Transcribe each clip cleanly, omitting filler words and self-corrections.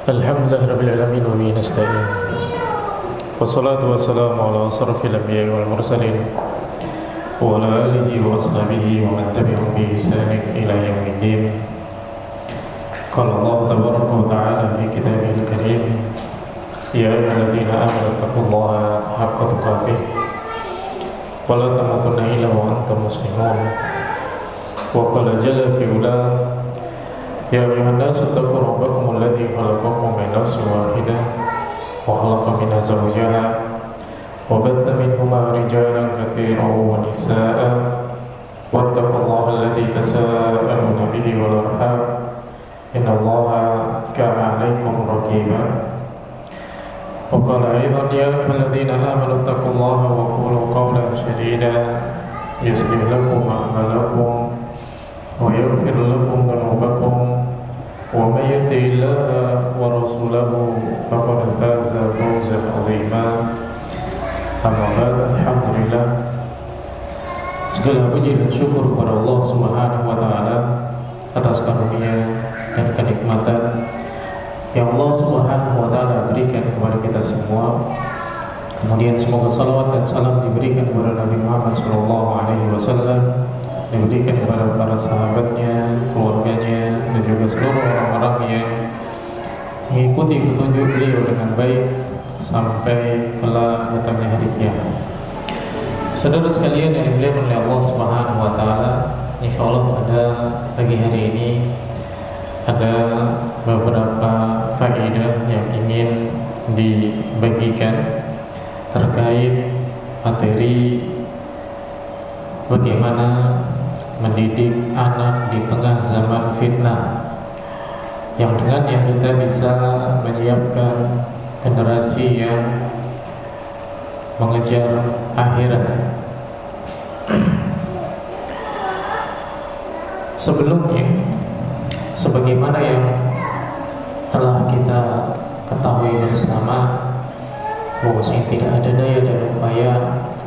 Alhamdulillahirabbil alamin wa bihi nasta'in. Wassalatu wassalamu ala asrofil anbiya'i wal mursalin wa ala alihi wa ashabihi wa man tabi'ahum bi ihsanin ila yaumiddin. Qala Allah tabaraka wa ta'ala fi kitabihil karim, ya ayyuhalladzina amanu taqullaha haqqa tuqatih wa la tamutunna illa wa antum muslimun. Wa qala jalla fi ula, ya ayuhan nasu taqu rabbakum alladzi khalaqakum min nafsin wahidah wa khalaqa minha zawjaha wa batha minhuma rijalan katsiran wa nisaa'a wattaqullaha alladzi tasaaluna bihi wal arham innallaha kana 'alaykum raqiba. Wa qala aidan ya ayyuhalladzina amanu taqullaha wa qulu qawlan sadida yuslih lakum a'malakum wa yaghfir lakum dhunubakum wa may yuti'illaha wa rasulahu faqad faza fawzan 'azima. Amma ba'd, alhamdulillah, segala puji dan syukur kepada Allah Subhanahu wa taala atas karunia dan kenikmatan yang Allah Subhanahu wa taala berikan kepada kita semua. Kemudian semoga salawat dan salam diberikan kepada Nabi Muhammad SAW, diberikan kepada para sahabatnya, keluarganya, dan juga seluruh orang-orang yang mengikuti petunjuk beliau dengan baik sampai kelak datangnya hari kiamat. Saudara sekalian yang dimuliakan oleh Allah Subhanahu wa taala, insyaallah pada pagi hari ini ada beberapa faedah yang ingin dibagikan terkait materi bagaimana mendidik anak di tengah zaman fitnah, yang dengannya kita bisa menyiapkan generasi yang mengejar akhirat. Sebelumnya, sebagaimana yang telah kita ketahui bersama, bahwasanya tidak ada daya dan upaya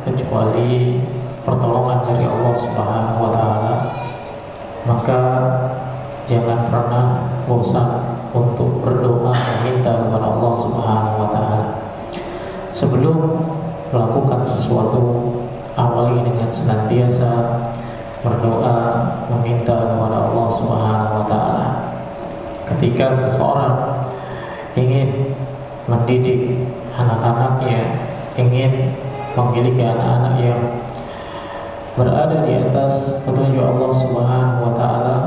kecuali pertolongan dari Allah Subhanahu wa taala, maka jangan pernah bosan untuk berdoa meminta kepada Allah Subhanahu wa taala. Sebelum melakukan sesuatu, awali dengan senantiasa berdoa meminta kepada Allah Subhanahu wa taala. Ketika seseorang ingin mendidik anak-anaknya, ingin memiliki anak-anak yang berada di atas petunjuk Allah Subhanahu wa taala,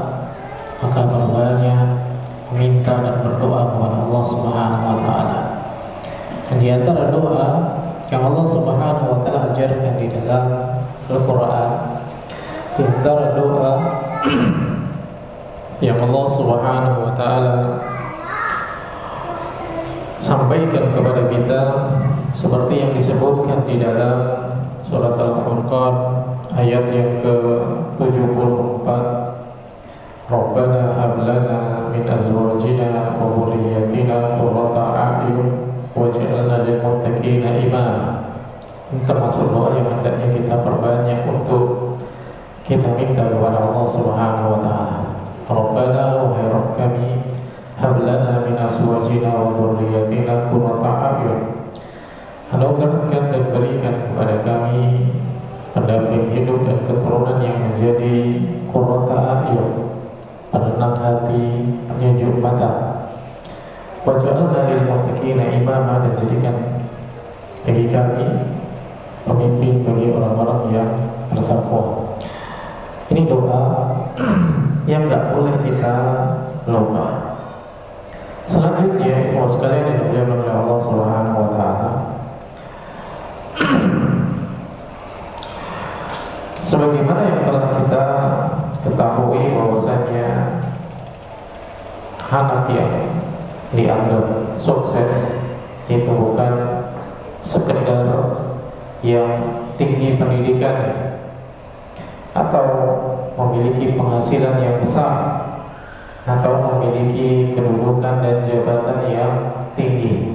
maka berbanyak meminta dan berdoa kepada Allah Subhanahu wa taala. Dan di antara doa yang Allah Subhanahu wa taala ajarkan di dalam Al-Qur'an, di antara doa yang Allah Subhanahu wa taala sampaikan kepada kita seperti yang disebutkan di dalam surat Al-Furqan ayat yang ke-74, Rabbana hab lana min azwajina wa dhurriyyatina qurrata a'yun waj'alna lil muttaqina imama. Termasuk doa yang hendaknya kita perbanyak untuk kita minta kepada Allah Subhanahu wa taala. Rabbana wahai Rabb kami, hab lana min azwajina wa dhurriyyatina qurrata a'yun, anugerahkan dan berikan kepada kami pendamping hidup dan keturunan yang menjadi qurrata a'yun, penenang hati, penyejuk mata. Waj'alna lil muttaqina imama, dan jadikan bagi kami pemimpin bagi orang-orang yang bertakwa. Ini doa yang enggak boleh kita lupa. Selanjutnya, kalau sekalian yang dimuliakan oleh Allah Subhanahu wa taala, sebagaimana yang telah kita ketahui bahwasanya anak yang dianggap sukses itu bukan sekedar yang tinggi pendidikannya atau memiliki penghasilan yang besar atau memiliki kedudukan dan jabatan yang tinggi.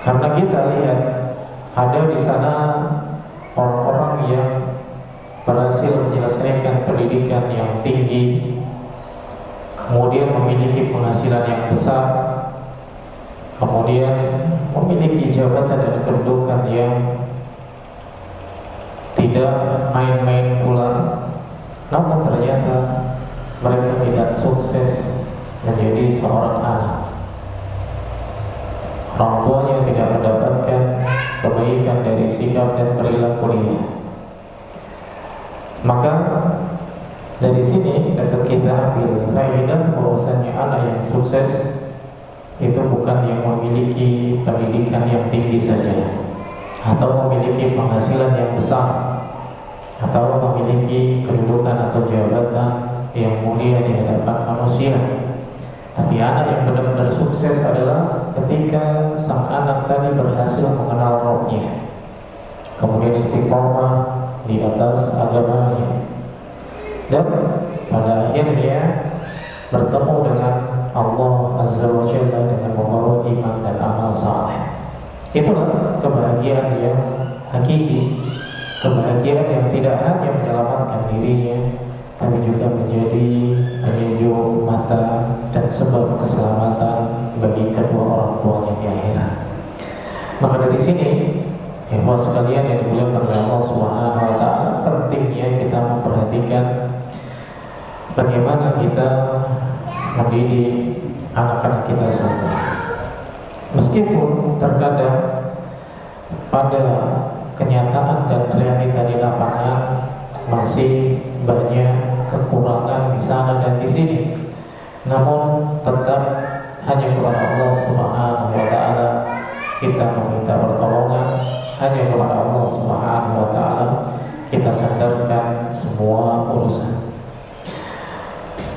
Karena kita lihat ada di sana orang-orang yang berhasil menyelesaikan pendidikan yang tinggi, kemudian memiliki penghasilan yang besar, kemudian memiliki jabatan dan kedudukan yang tidak main-main pula, namun ternyata mereka tidak sukses menjadi seorang anak. Orang tuanya tidak mendapatkan kebaikan dari sikap dan perilaku dia. Maka dari sini dapat kita ambil faedah bahwasanya anak yang sukses itu bukan yang memiliki pendidikan yang tinggi saja, atau memiliki penghasilan yang besar, atau memiliki kedudukan atau jabatan yang mulia di hadapan manusia. Tapi anak yang benar-benar sukses adalah ketika sang anak tadi berhasil mengenal Rabb-nya, kemudian istiqomah di atas agamanya, dan pada akhirnya bertemu dengan Allah Azza wa Jalla dengan membawa iman dan amal saleh. Itulah kebahagiaan yang hakiki, kebahagiaan yang tidak hanya menyelamatkan dirinya, tapi juga menjadi penyejuk mata dan sebab keselamatan bagi kedua orang tuanya di akhirat. Maka dari sini, ikhwah sekalian yang dimuliakan oleh Allah Subhanahu wa taala, pentingnya kita memperhatikan bagaimana kita mendidik anak-anak kita semua. Meskipun terkadang pada kenyataan dan realita di lapangan masih banyak kekurangan di sana dan di sini, namun tetap hanya kepada Allah Subhanahu wa taala kita meminta pertolongan, hanya kepada Allah Subhanahu wa taala kita sandarkan semua urusan.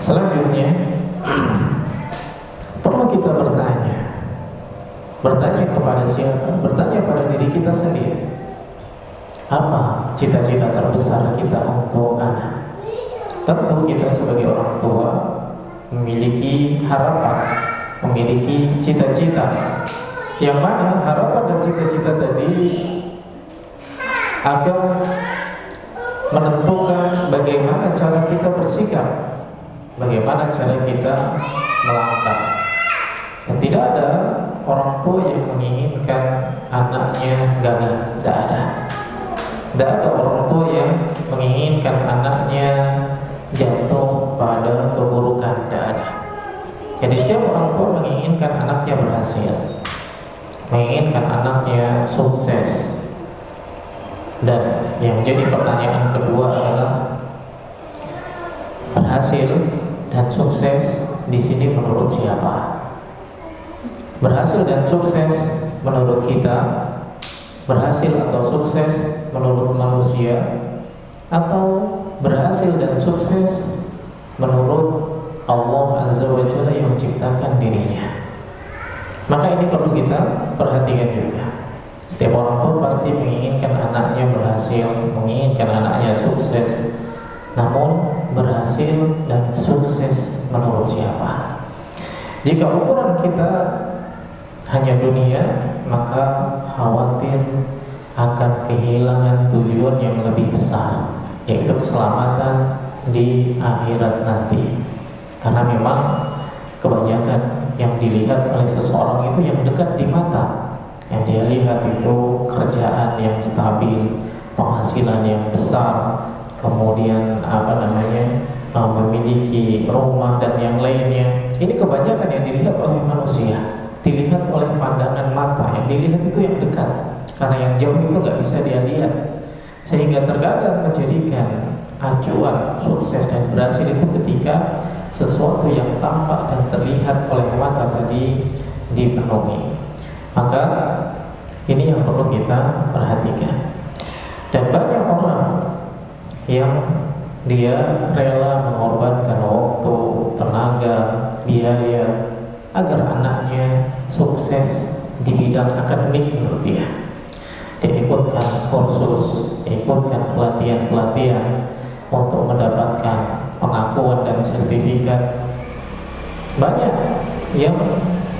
Selanjutnya perlu kita bertanya kepada siapa? Bertanya pada diri kita sendiri. Apa cita-cita terbesar kita untuk anak? Tentu kita sebagai orang tua memiliki harapan, memiliki cita-cita, yang mana harapan dan cita-cita tadi akan menentukan bagaimana cara kita bersikap, bagaimana cara kita melangkah. Dan tidak ada orang tua yang menginginkan anaknya gagal, tidak ada. Tidak ada orang tua yang menginginkan anaknya jatuh pada keburukan, tidak ada. Jadi setiap orang tua menginginkan anaknya berhasil, menginginkan anaknya sukses. Dan yang jadi pertanyaan kedua adalah berhasil dan sukses di sini menurut siapa? Berhasil dan sukses menurut kita, berhasil atau sukses menurut manusia, atau berhasil dan sukses menurut Allah Azza wa Jalla yang menciptakan dirinya. Maka ini perlu kita perhatikan juga. Setiap orang tua pasti menginginkan anaknya berhasil, menginginkan anaknya sukses. Namun berhasil dan sukses menurut siapa? Jika ukuran kita hanya dunia, maka khawatir akan kehilangan tujuan yang lebih besar, yaitu keselamatan di akhirat nanti. Karena memang kebanyakan yang dilihat oleh seseorang itu yang dekat di mata. Yang dia lihat itu kerjaan yang stabil, penghasilan yang besar, kemudian memiliki rumah dan yang lainnya. Ini kebanyakan yang dilihat oleh manusia, dilihat oleh pandangan mata. Yang dilihat itu yang dekat, karena yang jauh itu nggak bisa dia lihat. Sehingga terkadang menjadikan acuan sukses dan berhasil itu ketika sesuatu yang tampak dan terlihat oleh mata tadi dipenuhi. Maka ini yang perlu kita perhatikan. Dan banyak orang yang dia rela mengorbankan waktu, tenaga, biaya agar anaknya sukses di bidang akademik menurut dia. Dia ikutkan kursus, ikutkan pelatihan-pelatihan untuk mendapatkan pengakuan dan sertifikat. Banyak yang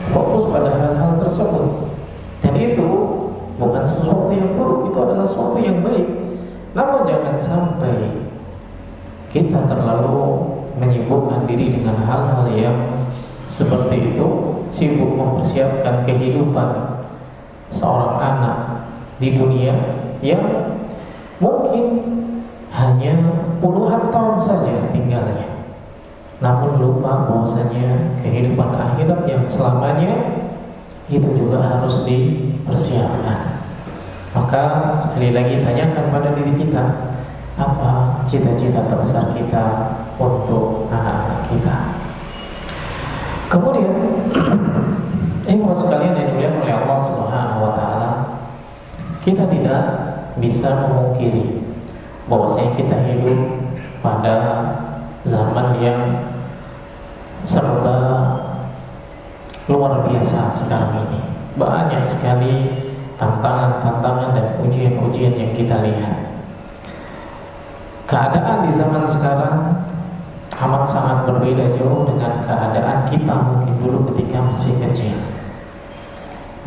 fokus pada hal-hal tersebut, dan itu bukan sesuatu yang buruk, itu adalah sesuatu yang baik. Namun jangan sampai kita terlalu menyibukkan diri dengan hal-hal yang seperti itu, sibuk mempersiapkan kehidupan seorang anak di dunia yang mungkin hanya puluhan tahun saja tinggalnya, namun lupa bahwasanya kehidupan akhirat yang selamanya itu juga harus dipersiapkan. Maka sekali lagi tanyakan pada diri kita, apa cita-cita terbesar kita untuk anak-anak kita. Kemudian sekalian yang dimuliakan oleh Allah Subhanahu wa taala, kita tidak bisa memungkiri bahwasanya kita hidup pada zaman yang serba luar biasa sekarang ini. Banyak sekali tantangan-tantangan dan ujian-ujian yang kita lihat. Keadaan di zaman sekarang amat sangat berbeda jauh dengan keadaan kita mungkin dulu ketika masih kecil.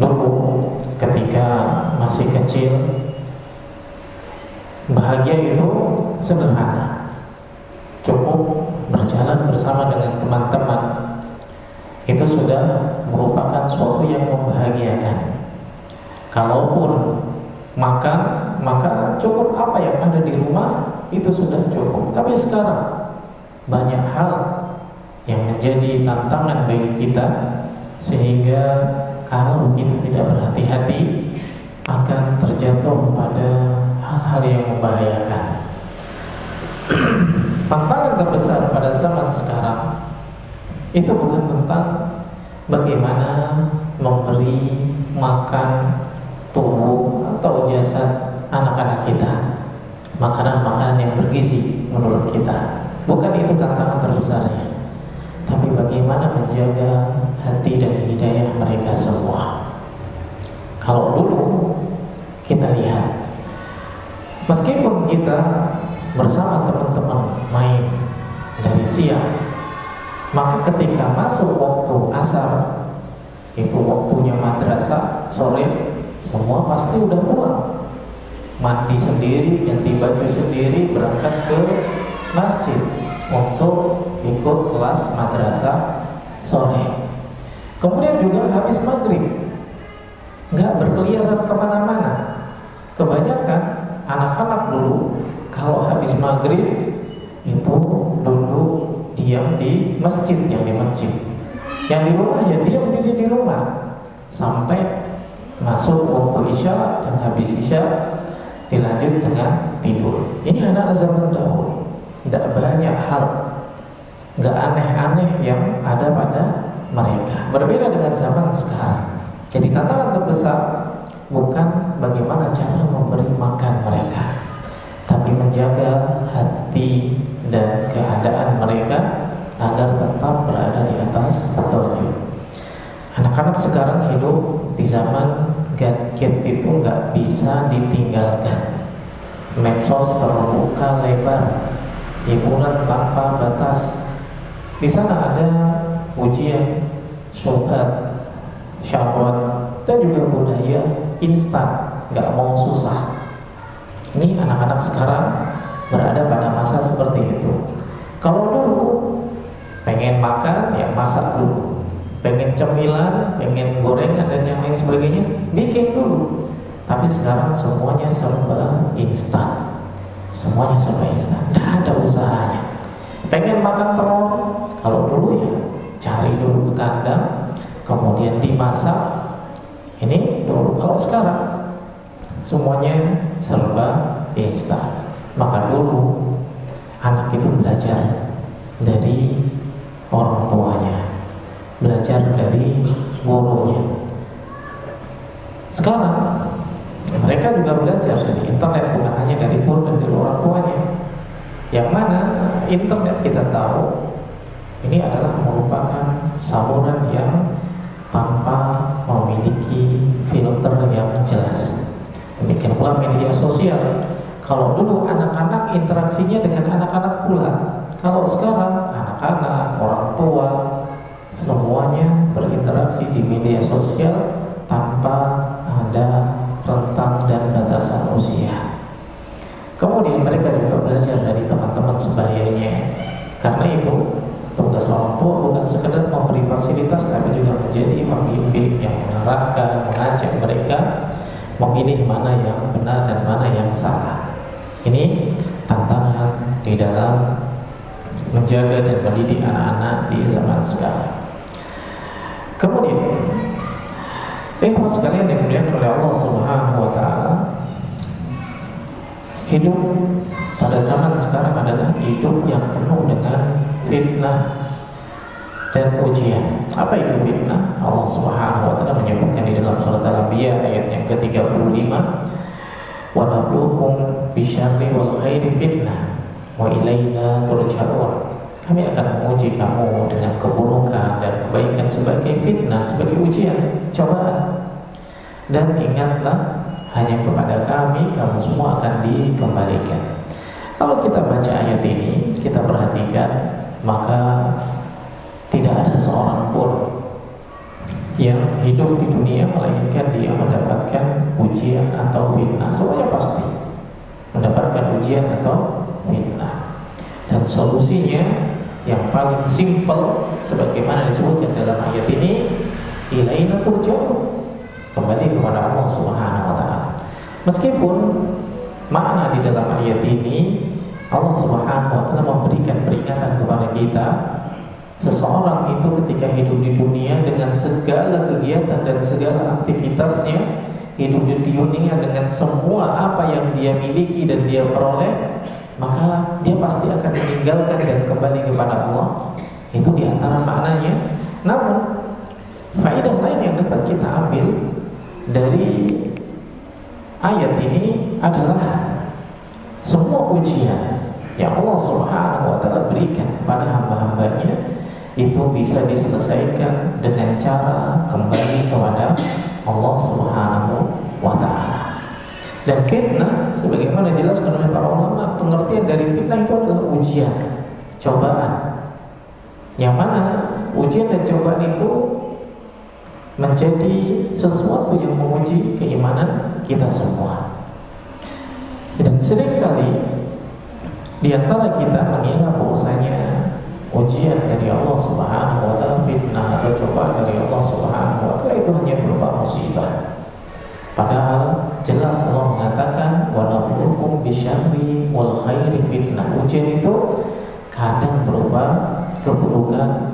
Dulu ketika masih kecil, bahagia itu sederhana, cukup berjalan bersama dengan teman-teman, itu sudah merupakan suatu yang membahagiakan. Kalaupun makan, maka cukup apa yang ada di rumah itu sudah cukup. Tapi sekarang banyak hal yang menjadi tantangan bagi kita, sehingga kalau kita tidak berhati-hati akan terjatuh pada hal-hal yang membahayakan. Tantangan terbesar pada zaman sekarang itu bukan tentang bagaimana memberi makan tubuh atau jasad anak-anak kita, makanan-makanan yang bergizi menurut kita. Bukan itu tantangan terbesarnya, tapi bagaimana menjaga hati dan hidayah mereka semua. Kalau dulu kita lihat, meskipun kita bersama teman-teman main dari siang, maka ketika masuk waktu asar, itu waktunya madrasah sore, semua pasti udah pulang, mandi sendiri, ganti baju sendiri, berangkat ke masjid untuk ikut kelas madrasah sore. Kemudian juga habis maghrib nggak berkeliaran kemana-mana. Kebanyakan anak-anak dulu kalau habis maghrib itu duduk diam di masjid, yang di rumah ya diam diri di rumah sampai masuk waktu isya, dan habis isya dilanjut dengan tidur. Ini anak zaman dahulu, tidak banyak hal, nggak aneh-aneh yang ada pada mereka. Berbeda dengan zaman sekarang. Jadi tantangan terbesar bukan bagaimana cara memberi makan mereka, tapi menjaga hati dan keadaan mereka agar tetap berada di atas petunjuk. Anak-anak sekarang hidup di zaman gadget itu nggak bisa ditinggalkan. Medsos terbuka lebar, hiburan tanpa batas. Di sana ada ujian, syubhat, syahwat, dan juga budaya instan, nggak mau susah. Ini anak-anak sekarang berada pada masa seperti itu. Kalau dulu pengen makan ya masak dulu, pengen cemilan, pengen gorengan dan yang lain sebagainya bikin dulu. Tapi sekarang semuanya serba instan, tidak ada usahanya. Pengen makan telur, kalau dulu ya cari dulu ke kandang, kemudian dimasak. Ini dulu. Kalau sekarang semuanya serba instan. Maka dulu anak itu belajar dari orang tuanya, belajar dari gurunya. Sekarang mereka juga belajar dari internet, bukan hanya dari guru dan dari orang tuanya. Yang mana internet kita tahu ini adalah merupakan saluran yang tanpa memiliki filter yang jelas. Demikian pula media sosial. Kalau dulu anak-anak interaksinya dengan anak-anak pula, kalau sekarang anak-anak, orang tua, semuanya berinteraksi di media sosial tanpa ada rentang dan batasan usia. Kemudian mereka juga belajar dari teman-teman sebayanya. Karena itu tugas orang tua bukan sekedar memberi fasilitas fasilitas, tapi juga menjadi pembimbing yang mengarahkan, mengajak mereka memilih mana yang benar dan mana yang salah. Ini tantangan di dalam menjaga dan mendidik anak-anak di zaman sekarang. Kemudian, sekalian yang dimuliakan oleh Allah Subhanahu wa taala, hidup pada zaman sekarang adalah hidup yang penuh dengan fitnah dan ujian. Apa itu fitnah? Allah Subhanahu wa taala menyebutkan di dalam surat Al-Anbiya ayat yang ke-35, "Wa nabluukum bisyarri wal khairi fitnah wa ilaina turja'un." Kami akan menguji kamu dengan keburukan dan kebaikan sebagai fitnah, sebagai ujian, cobaan. Dan ingatlah, hanya kepada kami kamu semua akan dikembalikan. Kalau kita baca ayat ini, kita perhatikan, maka tidak ada seorang pun yang hidup di dunia melainkan dia mendapatkan ujian atau fitnah. Semuanya pasti mendapatkan ujian atau fitnah. Dan solusinya yang paling simpel, sebagaimana disebutkan dalam ayat ini, ilaina turja'un, kembali kepada Allah Subhanahu wa taala. Meskipun makna di dalam ayat ini Allah Subhanahu wa taala memberikan peringatan kepada kita, seseorang itu ketika hidup di dunia dengan segala kegiatan dan segala aktivitasnya, hidup di dunia dengan semua apa yang dia miliki dan dia peroleh, maka dia pasti akan meninggalkan dan kembali kepada Allah. Itu diantara maknanya. Namun faedah lain yang dapat kita ambil dari ayat ini adalah semua ujian yang Allah Subhanahu wa taala berikan kepada hamba-hambanya itu bisa diselesaikan dengan cara kembali kepada Allah Subhanahu wa taala. Dan fitnah, sebagaimana dijelaskan oleh para ulama, pengertian dari fitnah itu adalah ujian, cobaan. Yang mana ujian dan cobaan itu menjadi sesuatu yang menguji keimanan kita semua. Dan seringkali di antara kita mengira bahwasanya ujian dari Allah Subhanahu wa taala, fitnah atau cobaan dari Allah Subhanahu wa taala itu hanya berupa musibah. Padahal jelas Allah mengatakan wa nabluukum bisyarri wal khairi fitnah. Ujian itu kadang berupa keburukan,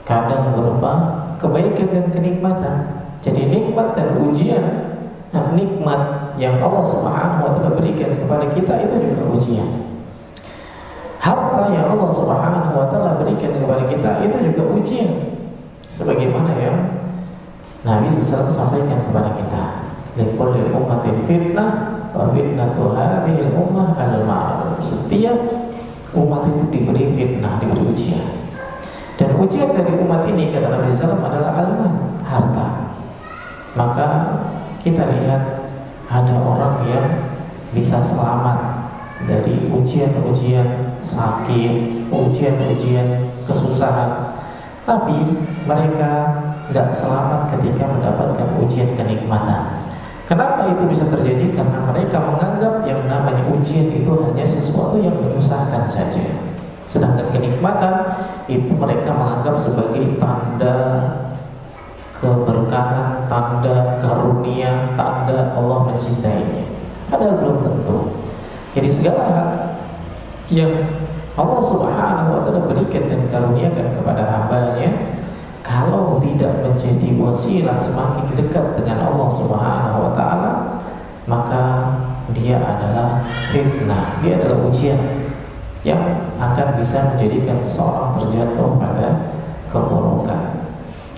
kadang berupa kebaikan dan kenikmatan. Jadi nikmat dan ujian, nikmat yang Allah Subhanahu wa taala berikan kepada kita itu juga ujian. Harta yang Allah Subhanahu wa taala berikan kepada kita itu juga ujian. Sebagaimana yang Nabi SAW sampaikan kepada kita, likulli ummatin fitnah wa fitnatu hadhil ummah al-ma'ruf. Setiap umat itu diberi fitnah, diberi ujian. Dan ujian dari umat ini kata Nabi SAW adalah al-mal, harta. Maka kita lihat ada orang yang bisa selamat dari ujian-ujian sakit, ujian-ujian kesusahan, tapi mereka tidak selamat ketika mendapatkan ujian kenikmatan. Kenapa itu bisa terjadi? Karena mereka menganggap yang namanya ujian itu hanya sesuatu yang menyusahkan saja. Sedangkan kenikmatan itu mereka menganggap sebagai tanda keberkahan, tanda karunia, tanda Allah mencintainya. Padahal belum tentu. Jadi segala hal yang Allah Subhanahu wa taala berikan dan karuniakan kepada hambanya, kalau tidak menjadi wasilah semakin dekat dengan Allah Subhanahu wa taala, maka dia adalah fitnah, dia adalah ujian yang akan bisa menjadikan seorang terjatuh pada keburukan.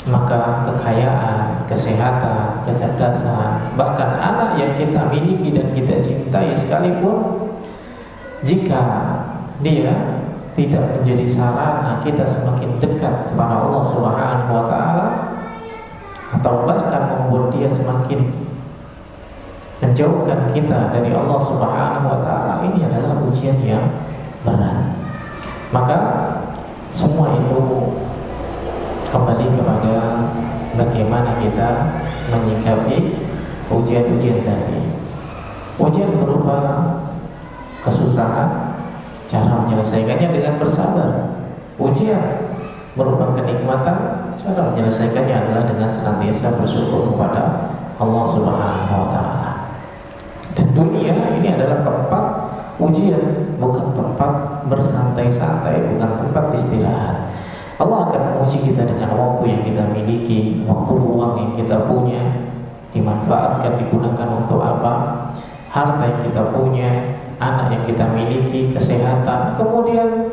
Maka kekayaan, kesehatan, kecerdasan, bahkan anak yang kita miliki dan kita cintai sekalipun, jika dia tidak menjadi sarana kita semakin dekat kepada Allah Subhanahu wa taala, atau bahkan membuat dia semakin menjauhkan kita dari Allah Subhanahu wa taala, ini adalah ujian yang berat. Maka semua itu kembali kepada bagaimana kita menyikapi ujian-ujian tadi. Ujian berupa kesusahan, cara menyelesaikannya dengan bersabar. Ujian berupa kenikmatan, cara menyelesaikannya adalah dengan senantiasa bersyukur kepada Allah Subhanahu wa Ta'ala. Dan dunia ini adalah tempat ujian, bukan tempat bersantai-santai, bukan tempat istirahat. Allah akan menguji kita dengan waktu yang kita miliki, waktu luang yang kita punya, dimanfaatkan, digunakan untuk apa, harta yang kita punya, anak yang kita miliki, kesehatan, kemudian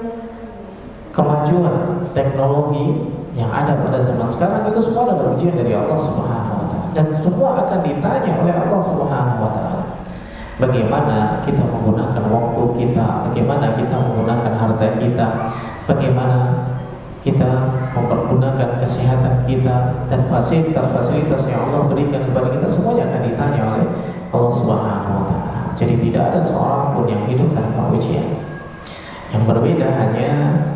kemajuan teknologi yang ada pada zaman sekarang. Itu semua adalah ujian dari Allah Subhanahu wa Ta'ala, dan semua akan ditanya oleh Allah Subhanahu wa Ta'ala. Bagaimana kita menggunakan waktu kita, bagaimana kita menggunakan harta kita, bagaimana kita mempergunakan kesehatan kita, dan fasilitas-fasilitas yang Allah berikan kepada kita, semuanya akan ditanya oleh Allah Subhanahu wa Ta'ala. Jadi tidak ada seorang pun yang hidup tanpa ujian. Yang berbeda hanya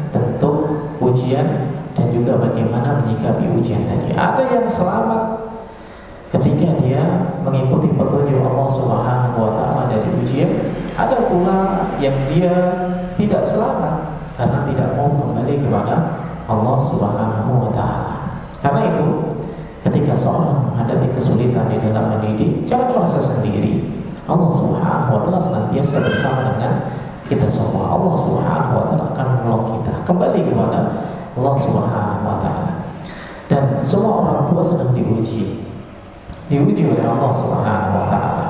bentuk ujian dan juga bagaimana menyikapi ujian tadi. Ada yang selamat ketika dia mengikuti petunjuk Allah Subhanahu wa Ta'ala dari ujian. Ada pula yang dia tidak selamat karena tidak mau kembali kepada Allah Subhanahu wa Ta'ala. Karena itu, ketika seorang menghadapi kesulitan di dalam mendidik, jangan merasa sendiri. Allah Subhanahu wa Ta'ala senantiasa bersama dengan kita semua. Allah Subhanahu wa Ta'ala akan menolong kita kembali kepada Allah Subhanahu wa Ta'ala. Dan semua orang tua sedang diuji oleh Allah Subhanahu wa Ta'ala.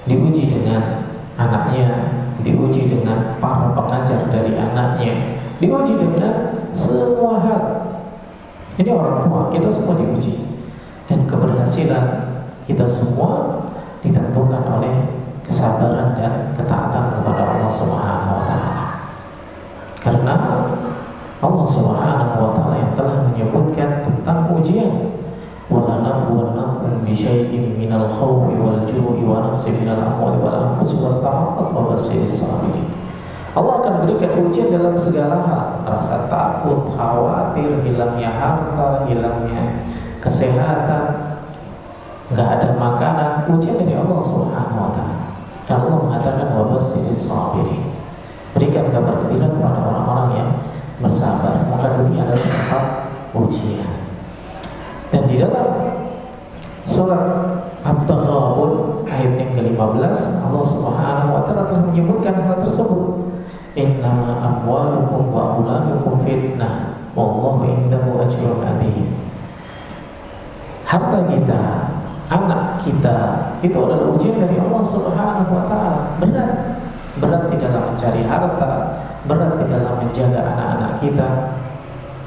Diuji dengan anaknya, diuji dengan para pengajar dari anaknya, diuji dengan semua hal. Ini orang tua, kita semua diuji. Dan keberhasilan kita semua ditentukan oleh kesabaran dan ketaatan kepada Allah Subhanahu wa Ta'ala. Karena Allah Subhanahu wa Ta'ala yang telah menyebutkan tentang ujian, wala nabluwannakum bisyai'in minal khawfi wal ju'i wa naqsin minal amwali wal anfusi wat thamarati wa basyiris sabirin. Allah akan berikan ujian dalam segala hal, rasa takut, khawatir, hilangnya harta, hilangnya kesehatan, nggak ada makanan, ujian dari Allah Subhanahu wa Ta'ala. Dan Allah mengatakan wa basyiris sabirin, berikan kabar gembira kepada orang-orang yang bersabar. Maka dunia adalah tempat ujian. Dan di dalam surat At-Taghabun ayat yang ke-15, Allah Subhanahu wa Ta'ala telah menyebutkan hal tersebut. Innama amwalukum wa auladukum fitnah wallahu indahu ajrun adzim. Harta kita, anak kita itu adalah ujian dari Allah Subhanahu wa Ta'ala. Berat di dalam mencari harta, berat di dalam menjaga anak-anak kita.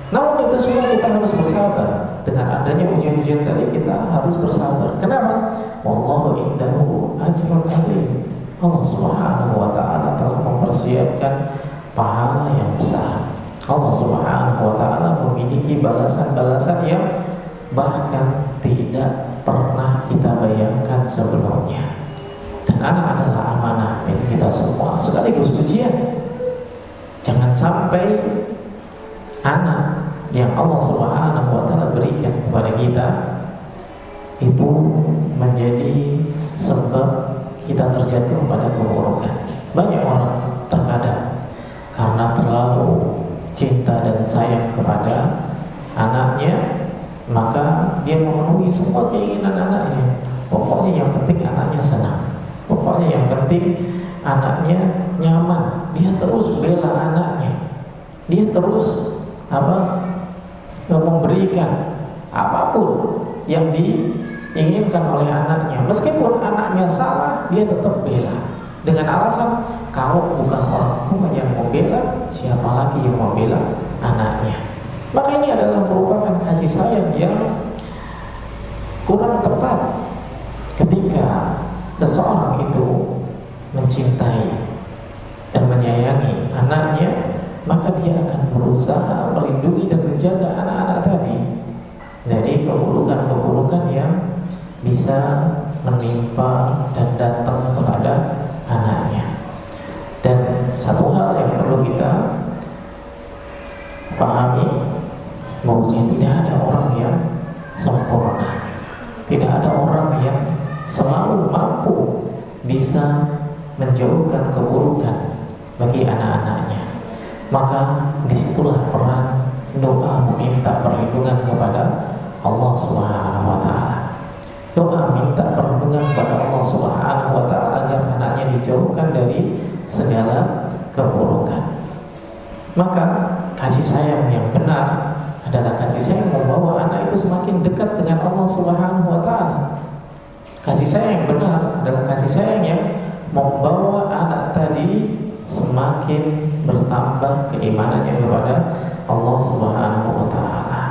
Namun itu semua kita harus bersabar. Dengan adanya ujian-ujian tadi, kita harus bersabar. Kenapa? Wallahu indahu ajrun adzim. Allah Subhanahu wa Ta'ala telah mempersiapkan pahala yang besar. Allah Subhanahu wa Ta'ala memiliki balasan-balasan yang bahkan tidak pernah kita bayangkan sebelumnya. Dan anak adalah amanah bagi kita semua, sekaligus ujian. Jangan sampai anak yang Allah Subhanahu wa Ta'ala berikan kepada kita itu menjadi sebab kita terjatuh pada keburukan. Banyak orang terkadang karena terlalu cinta dan sayang kepada anaknya, maka dia memenuhi semua keinginan anaknya. Pokoknya yang penting anaknya senang, pokoknya yang penting anaknya nyaman. Dia terus bela anaknya, dia terus memberikan apapun yang diinginkan oleh anaknya. Meskipun anaknya salah, dia tetap bela dengan alasan kalau bukan orang tua yang mau bela, siapa lagi yang mau bela anaknya. Maka ini adalah merupakan kasih sayang yang kurang tepat. Ketika seseorang itu mencintai dan menyayangi anaknya, maka dia akan berusaha melindungi dan menjaga anak-anak tadi dari keburukan-keburukan yang bisa menimpa dan datang kepada anaknya. Dan satu hal yang perlu kita pahami, bahwasanya tidak ada orang yang sempurna, tidak ada orang yang selalu mampu bisa menjauhkan keburukan bagi anak-anaknya. Maka disitulah peran doa meminta perlindungan kepada Allah Subhanahu wa taala. Doa minta perlindungan kepada Allah Subhanahu wa taala agar anaknya dijauhkan dari segala keburukan. Maka kasih sayang yang benar adalah kasih sayang membawa anak itu semakin dekat dengan Allah Subhanahu wa taala. Kasih sayang yang benar adalah kasih sayang yang membawa anak tadi semakin bertambah keimanannya kepada Allah Subhanahu wa taala.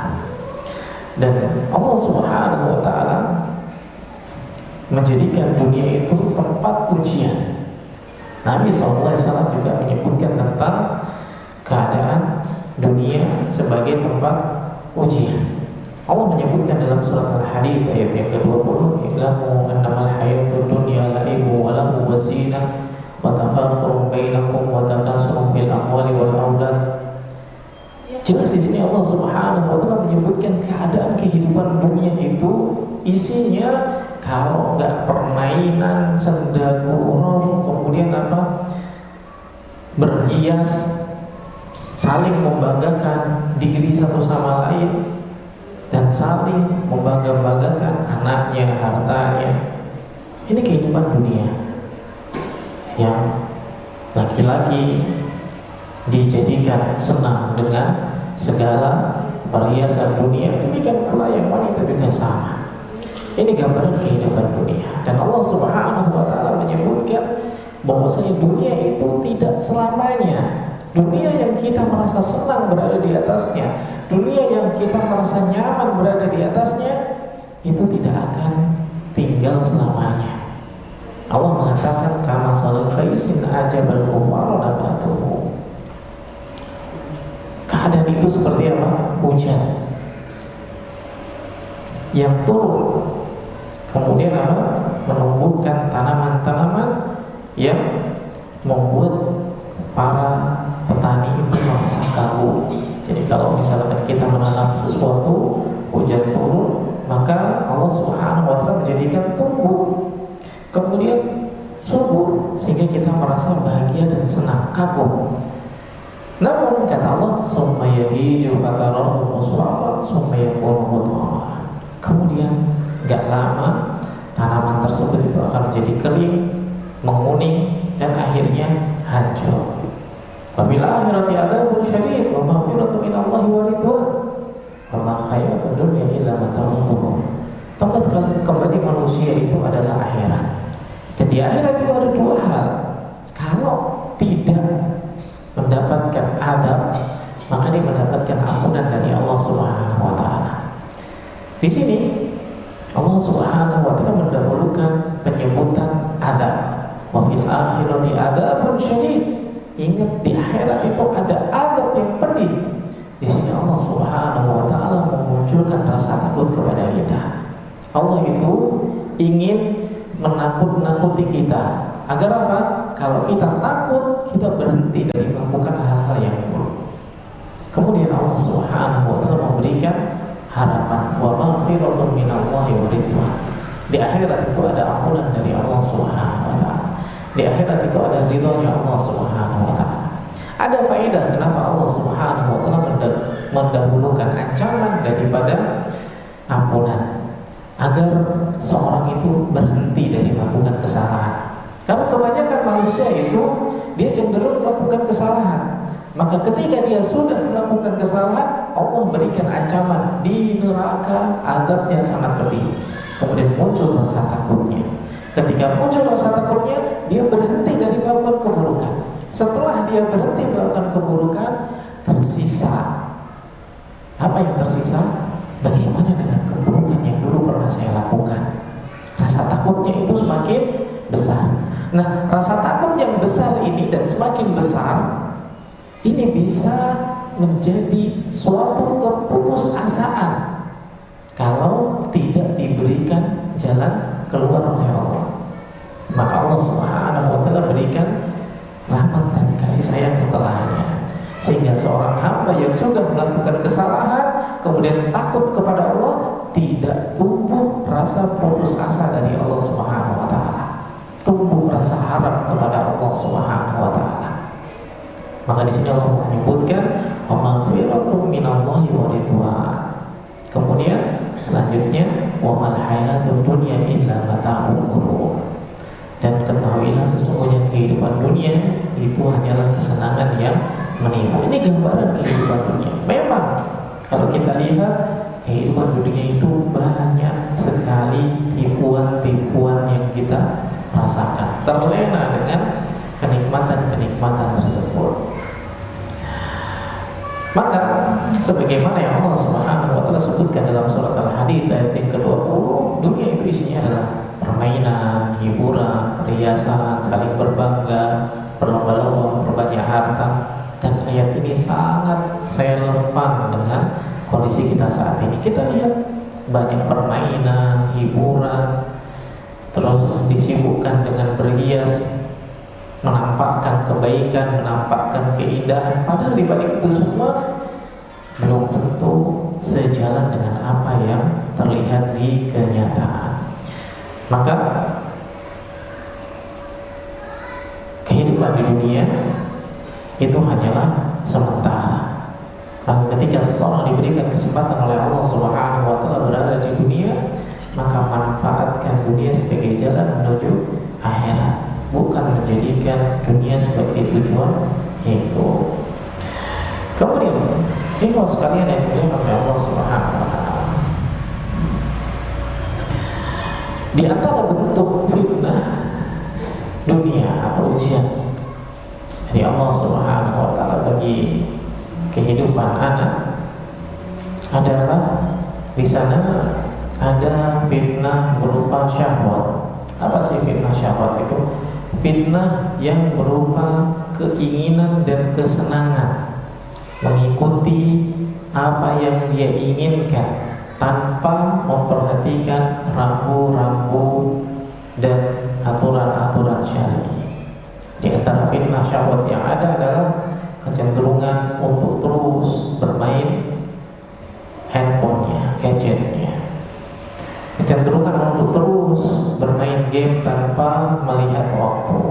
Dan Allah Subhanahu wa taala menjadikan dunia itu tempat ujian. Nabi SAW juga menyebutkan tentang keadaan dunia sebagai tempat ujian. Allah menyebutkan dalam surat Al-Hadid ayat yang ke-20, "Ilamu annamal hayatud dunya la'ibu wa lahu wa zinah wa tafakhurun bainakum wa takasurun bil amwali wal aulad." Jelas di sini Allah Subhanahu wa taala menyebutkan keadaan kehidupan dunia itu isinya kalau enggak permainan, senda gurau, kemudian berhias, saling membanggakan diri satu sama lain, dan saling membangga-banggakan anaknya, hartanya. Ini kehidupan dunia yang laki-laki dijadikan senang dengan segala perhiasan dunia, demikian pula yang wanita juga sama. Ini gambaran kehidupan dunia. Dan Allah Subhanahu wa taala menyebutkan bahwasanya dunia itu tidak selamanya. Dunia yang kita merasa senang berada di atasnya, dunia yang kita merasa nyaman berada di atasnya, itu tidak akan tinggal selamanya. Allah mengatakan kama salul khaisin ajabal kufar nabatuhu. Keadaan itu seperti apa? Hujan yang turun, kemudian menumbuhkan tanaman-tanaman yang membuat para petani itu merasa kagum. Jadi kalau misalkan kita menanam sesuatu, hujan turun, maka Allah Subhanahu wa taala menjadikan tumbuh, kemudian subur, sehingga kita merasa bahagia dan senang, kagum. Namun kata Allah, summa yahiju fatarahu musfarran summa yakunu hutama. Kemudian gak lama tanaman tersebut itu akan menjadi kering, menguning, dan akhirnya hancur. Wa fil akhirati adzabun syadid wa maghfiratun minallahi wa ridwan wa ma hayatud dunya illa mata'ul ghurur. Tempat kembali manusia itu adalah akhirat. Dan di akhirat itu ada dua hal. Kalau tidak mendapatkan azab, maka dia mendapatkan ampunan dari Allah Subhanahu wa taala. Di sini Allah Subhanahu wa taala mendahulukan penyebutan azab. Wa fil akhirati adzabun syadid. Ingat, di akhirat itu ada azab yang pedih. Di sini Allah Subhanahu wa taala memunculkan rasa takut kepada kita. Allah itu ingin menakut-nakuti kita. Agar apa? Kalau kita takut, kita berhenti dari melakukan hal-hal yang buruk. Kemudian Allah Subhanahu wa taala memberikan harapan, wa maghfiratun minallahi wa ridwan. Di akhirat itu ada ampunan dari Allah Subhanahu wa taala. Di akhirat itu ada ridhonya Allah Subhanahu wa taala. Ada faedah kenapa Allah Subhanahu wa taala mendahulukan ancaman daripada ampunan, agar seorang itu berhenti dari melakukan kesalahan. Karena kebanyakan manusia itu dia cenderung melakukan kesalahan. Maka ketika dia sudah melakukan kesalahan, Allah berikan ancaman di neraka, azabnya sangat pedih. Kemudian muncul rasa takutnya. Ketika muncul rasa takutnya, dia berhenti dari melakukan keburukan. Setelah dia berhenti melakukan keburukan, tersisa. Apa yang tersisa? Bagaimana dengan keburukan yang dulu pernah saya lakukan? Rasa takutnya itu semakin besar. Nah, rasa takut yang besar ini dan semakin besar, ini bisa menjadi suatu keputusasaan kalau tidak diberikan jalan keluar oleh Allah. Maka Allah Subhanahu wa taala berikan rahmat dan kasih sayang setelahnya, sehingga seorang hamba yang sudah melakukan kesalahan kemudian takut kepada Allah, tidak tumbuh rasa putus asa dari Allah Subhanahu wa taala, tumbuh rasa harap kepada Allah Subhanahu wa taala. Maka di sini Allah menyebutkan wa maghfiratun minallahi wa ridwan. Kemudian selanjutnya wa mal hayatud dunya illa mata'ul ghurur. Dan ketahuilah sesungguhnya kehidupan dunia itu hanyalah kesenangan yang menipu. Ini gambaran kehidupan dunia. Memang kalau kita lihat kehidupan dunia itu banyak sekali tipuan-tipuan yang kita rasakan, terlena dengan kenikmatan-kenikmatan tersebut. Maka sebagaimana yang Allah Subhanahu wa taala sebutkan dalam surat Al-Hadid ayat yang ke-20, dunia itu isinya adalah permainan, hiburan, perhiasan, saling berbangga, berlomba-lomba, berbanyak harta. Dan ayat ini sangat relevan dengan kondisi kita saat ini. Kita lihat banyak permainan, hiburan, terus disibukkan dengan berhias, menampakkan kebaikan, menampakkan keindahan. Padahal di balik itu semua belum tentu sejalan dengan apa yang terlihat di kenyataan. Maka kehidupan di dunia itu hanyalah sementara. Maka ketika seseorang diberikan kesempatan oleh Allah Subhanahu wa taala berada di dunia, maka manfaatkan dunia sebagai jalan menuju akhirat, bukan menjadikan dunia sebagai tujuan hidup. Kemudian, ini sekalian yang dimuliakan oleh Allah Subhanahu wa taala. Di antara bentuk fitnah dunia atau ujian dari Allah Subhanahu wa taala bagi kehidupan anak adalah di sana ada fitnah berupa syahwat. Apa sih fitnah syahwat itu? Fitnah yang berupa keinginan dan kesenangan, mengikuti apa yang dia inginkan tanpa memperhatikan rambu-rambu dan aturan-aturan syar'i. Di antara fitnah syahwat yang ada adalah kecenderungan untuk terus bermain handphonenya, gadgetnya, kecenderungan untuk terus bermain game tanpa melihat waktu.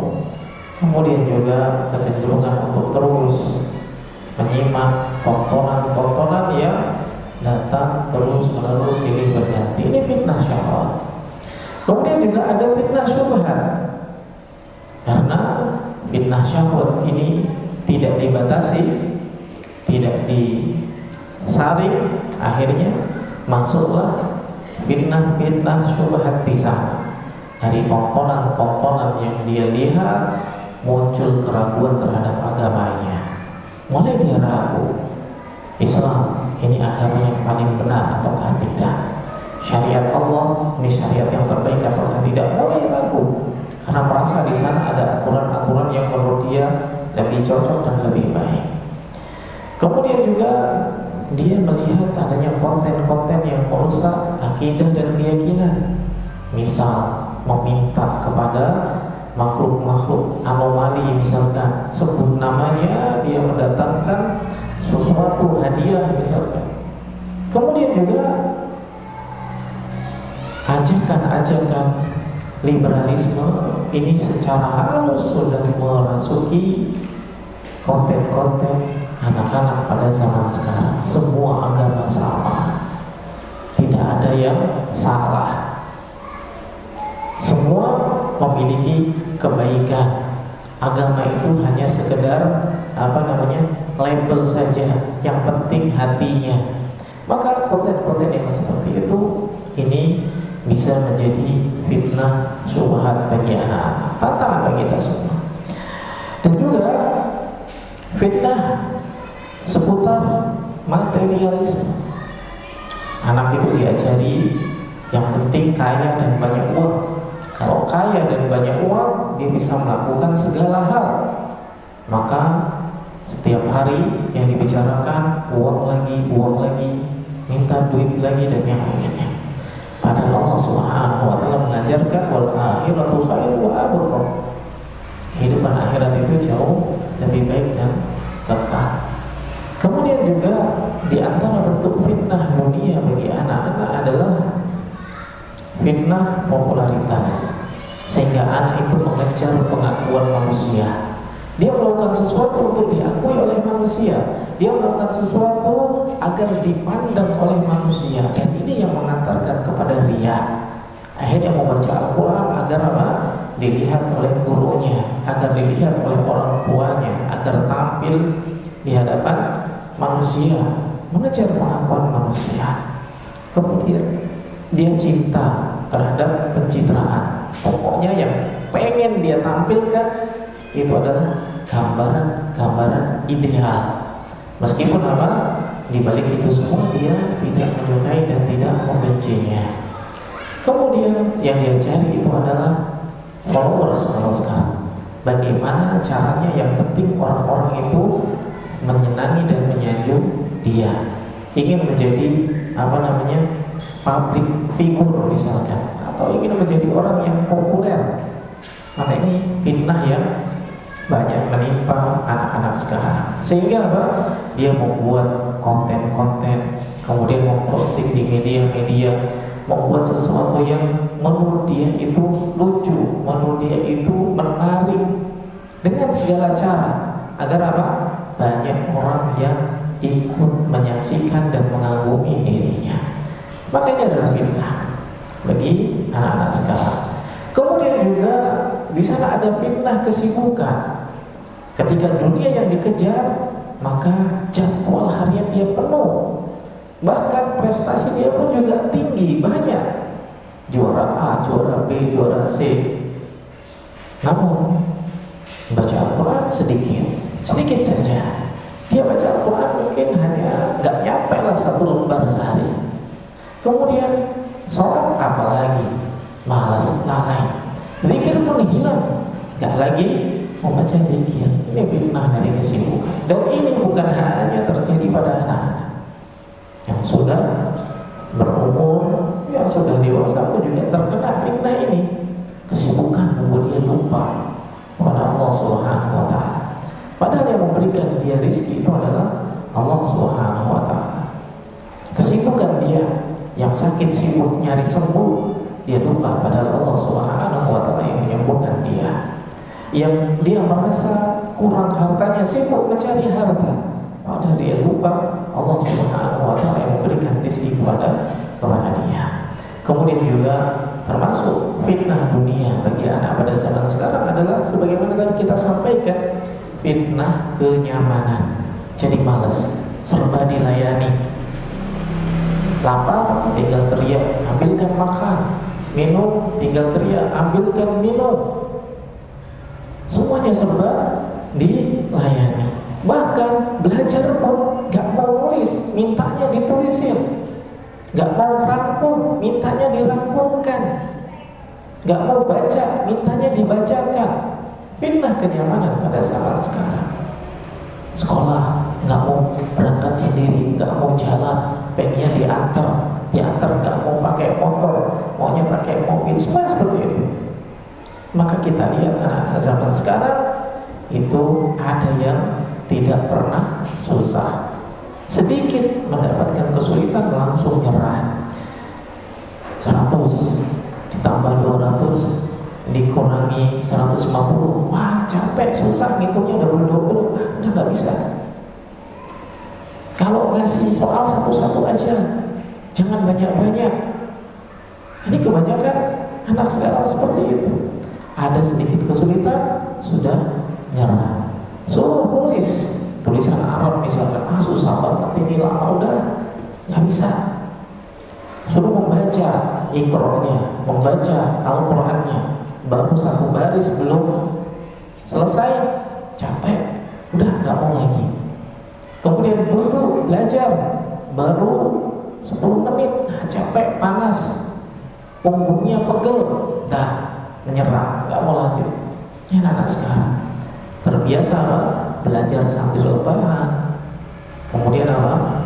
Kemudian juga kecenderungan untuk terus menyimak tontonan-tontonan yang datang terus menerus silih berganti. Ini fitnah syahwat. Kemudian juga ada fitnah syubhat. Karena fitnah syahwat ini tidak dibatasi, tidak disaring, akhirnya masuklah fitnah-fitnah syubhat di sana. Dari tontonan-tontonan yang dia lihat, muncul keraguan terhadap agamanya. Mulai dia ragu, Islam ini agama yang paling benar ataukah tidak? Syariat Allah ini syariat yang terbaik ataukah tidak? Mulai ragu karena merasa di sana ada aturan-aturan yang menurut dia lebih cocok dan lebih baik. Kemudian juga dia melihat adanya konten-konten yang merusak akidah dan keyakinan. Misal meminta kepada makhluk-makhluk anomali, misalkan sebut namanya, dia mendatangkan sesuatu hadiah misalkan. Kemudian juga ajakan-ajakan liberalisme ini secara halus sudah merasuki konten-konten anak-anak pada zaman sekarang. Semua agama sama, tidak ada yang salah, semua memiliki kebaikan. Agama itu hanya sekedar label saja, yang penting hatinya. Maka konten-konten yang seperti itu ini bisa menjadi fitnah syubhat bagi anak-anak, tantangan bagi kita semua. Dan juga fitnah seputar materialisme. Anak itu diajari yang penting kaya dan banyak uang. Kalau kaya dan banyak uang, dia bisa melakukan segala hal. Maka setiap hari yang dibicarakan uang lagi, minta duit lagi dan yang lainnya. Padahal Allah Subhanahu wa taala mengajarkan wal akhiratu khairu wa abqa. Kehidupan akhirat itu jauh lebih baik dan kekal. Kemudian juga di antara bentuk fitnah dunia bagi anak-anak adalah fitnah popularitas, sehingga anak itu mengejar pengakuan manusia. Dia melakukan sesuatu untuk diakui oleh manusia. Dia melakukan sesuatu agar dipandang oleh manusia. Dan ini yang mengantarkan kepada riya. Akhirnya membaca Al-Quran agar apa? Dilihat oleh gurunya, agar dilihat oleh orang tuanya, agar tampil di hadapan manusia, mengejar pengakuan manusia. Kemudian dia cinta terhadap pencitraan. Pokoknya yang pengen dia tampilkan itu adalah gambaran-gambaran ideal. Meskipun apa? Di balik itu semua dia tidak menyukai dan tidak membencinya. Kemudian yang dia cari itu adalah followers kalau sekarang. Bagaimana caranya, yang penting orang-orang itu menyenangi dan menyanjung dia. Ingin menjadi public figure misalkan, atau ingin menjadi orang yang populer. Maka ini fitnah yang banyak menimpa anak-anak sekarang. Sehingga apa? Dia membuat konten-konten, kemudian memposting di media-media, membuat sesuatu yang menurut dia itu lucu, menurut dia itu menarik, dengan segala cara agar apa? Banyak orang yang ikut menyaksikan dan mengagumi dirinya. Maka ini adalah fitnah bagi anak-anak sekarang. Kemudian juga di sana ada fitnah kesibukan. Ketika dunia yang dikejar, maka jadwal harian dia penuh. Bahkan prestasi dia pun juga tinggi, banyak. Juara A, juara B, juara C. Namun baca Al-Quran sedikit saja. Dia baca Al-Quran mungkin hanya gak nyampe lah 1 lembar sehari. Kemudian sholat apalagi, malas, lalai. Zikir pun hilang, gak lagi membaca zikir. Ini fitnah dari kesibukan. Dan ini bukan hanya terjadi pada anak-anak yang sudah berumur, yang sudah dewasa pun juga terkena fitnah ini. Kesibukan membuat dia lupa kepada Allah Subhanahu wa Ta'ala. Padahal yang memberikan dia rizki itu adalah Allah Subhanahu wa Ta'ala. Kesibukan dia, yang sakit sibuk nyari sembuh, dia lupa padahal Allah Subhanahu wa Ta'ala yang menyembuhkan dia. Yang dia merasa kurang hartanya, sibuk mencari harta, padahal dia lupa Allah Subhanahu wa Ta'ala yang memberikan rizki kepada dia. Kemudian juga termasuk fitnah dunia bagi anak pada zaman sekarang adalah sebagaimana tadi kita sampaikan, fitnah kenyamanan. Jadi malas, serba dilayani. Lapar, tinggal teriak, ambilkan makan. Minum, tinggal teriak, ambilkan minum. Semuanya serba dilayani. Bahkan belajar pun gak mau nulis, mintanya ditulisin. Gak mau rangkum, mintanya dirangkumkan. Gak mau baca, mintanya dibacakan. Fitnah kenyamanan pada zaman sekarang. Sekolah gak mau berangkat sendiri, gak mau jalan, pengennya diantar gak mau pakai motor, maunya pakai mobil, semua seperti itu. Maka kita lihat anak-anak zaman sekarang itu ada yang tidak pernah susah. Sedikit mendapatkan kesulitan langsung nyerah. 100 ditambah 200 dikurangi 150, wah capek, susah, ngitungnya double, udah gak bisa. Kalau ngasih soal satu-satu aja, jangan banyak-banyak. Ini kebanyakan anak sekarang seperti itu. Ada sedikit kesulitan, sudah nyerah. Suruh nulis tulisan Arab misalkan, susah banget, ini lama, udah nggak bisa. Suruh membaca Iqra-nya, membaca Al-Qurannya, baru 1 baris belum selesai, capek, udah nggak mau lagi. Kemudian dulu belajar, baru 10 menit, capek, panas, punggungnya pegel, dah menyerah, nggak mau lanjut. Ini anak sekarang terbiasa apa? Belajar sambil rebahan, kemudian apa?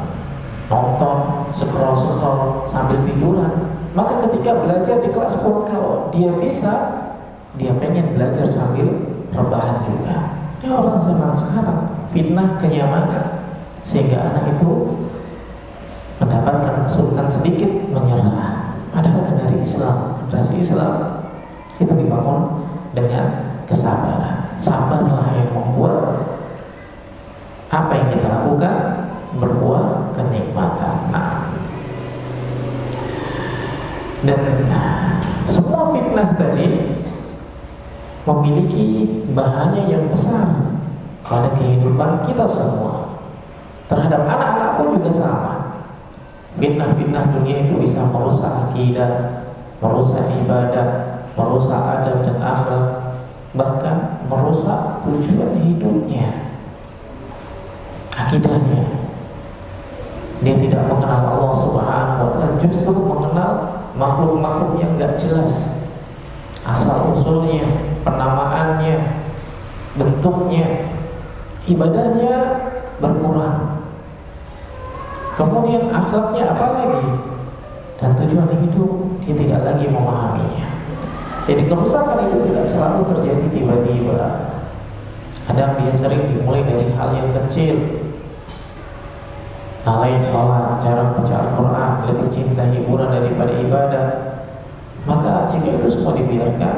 Nonton, scroll sambil tiduran. Maka ketika belajar di kelas pun, kalau dia bisa, dia pengen belajar sambil rebahan juga. Ya orang zaman sekarang fitnah kenyamanan, sehingga anak itu mendapatkan kesulitan sedikit menyerah. Padahal kan dari Islam, generasi Islam itu dibangun dengan kesabaran. sabarlah yang membuat apa yang kita lakukan berbuah kenikmatan. Dan semua fitnah tadi memiliki bahaya yang besar pada kehidupan kita semua. Terhadap anak-anak pun juga sama. Fitnah-fitnah dunia itu bisa merusak akidah, merusak ibadah, merusak adab dan akhlak, bahkan merusak tujuan hidupnya, akidahnya. Dia tidak mengenal Allah Subhanahu wa ta'ala, justru mengenal makhluk-makhluk yang gak jelas asal usulnya, penamaannya, bentuknya, ibadahnya berkurang. Kemudian akhlaknya apa lagi? Dan tujuan hidup dia tidak lagi memahaminya. Jadi kerusakan itu tidak selalu terjadi tiba-tiba. Kadang dia sering dimulai dari hal yang kecil. Lalai sholat, jarang baca Al-Quran, lebih cinta hiburan daripada ibadah. Maka jika itu semua dibiarkan,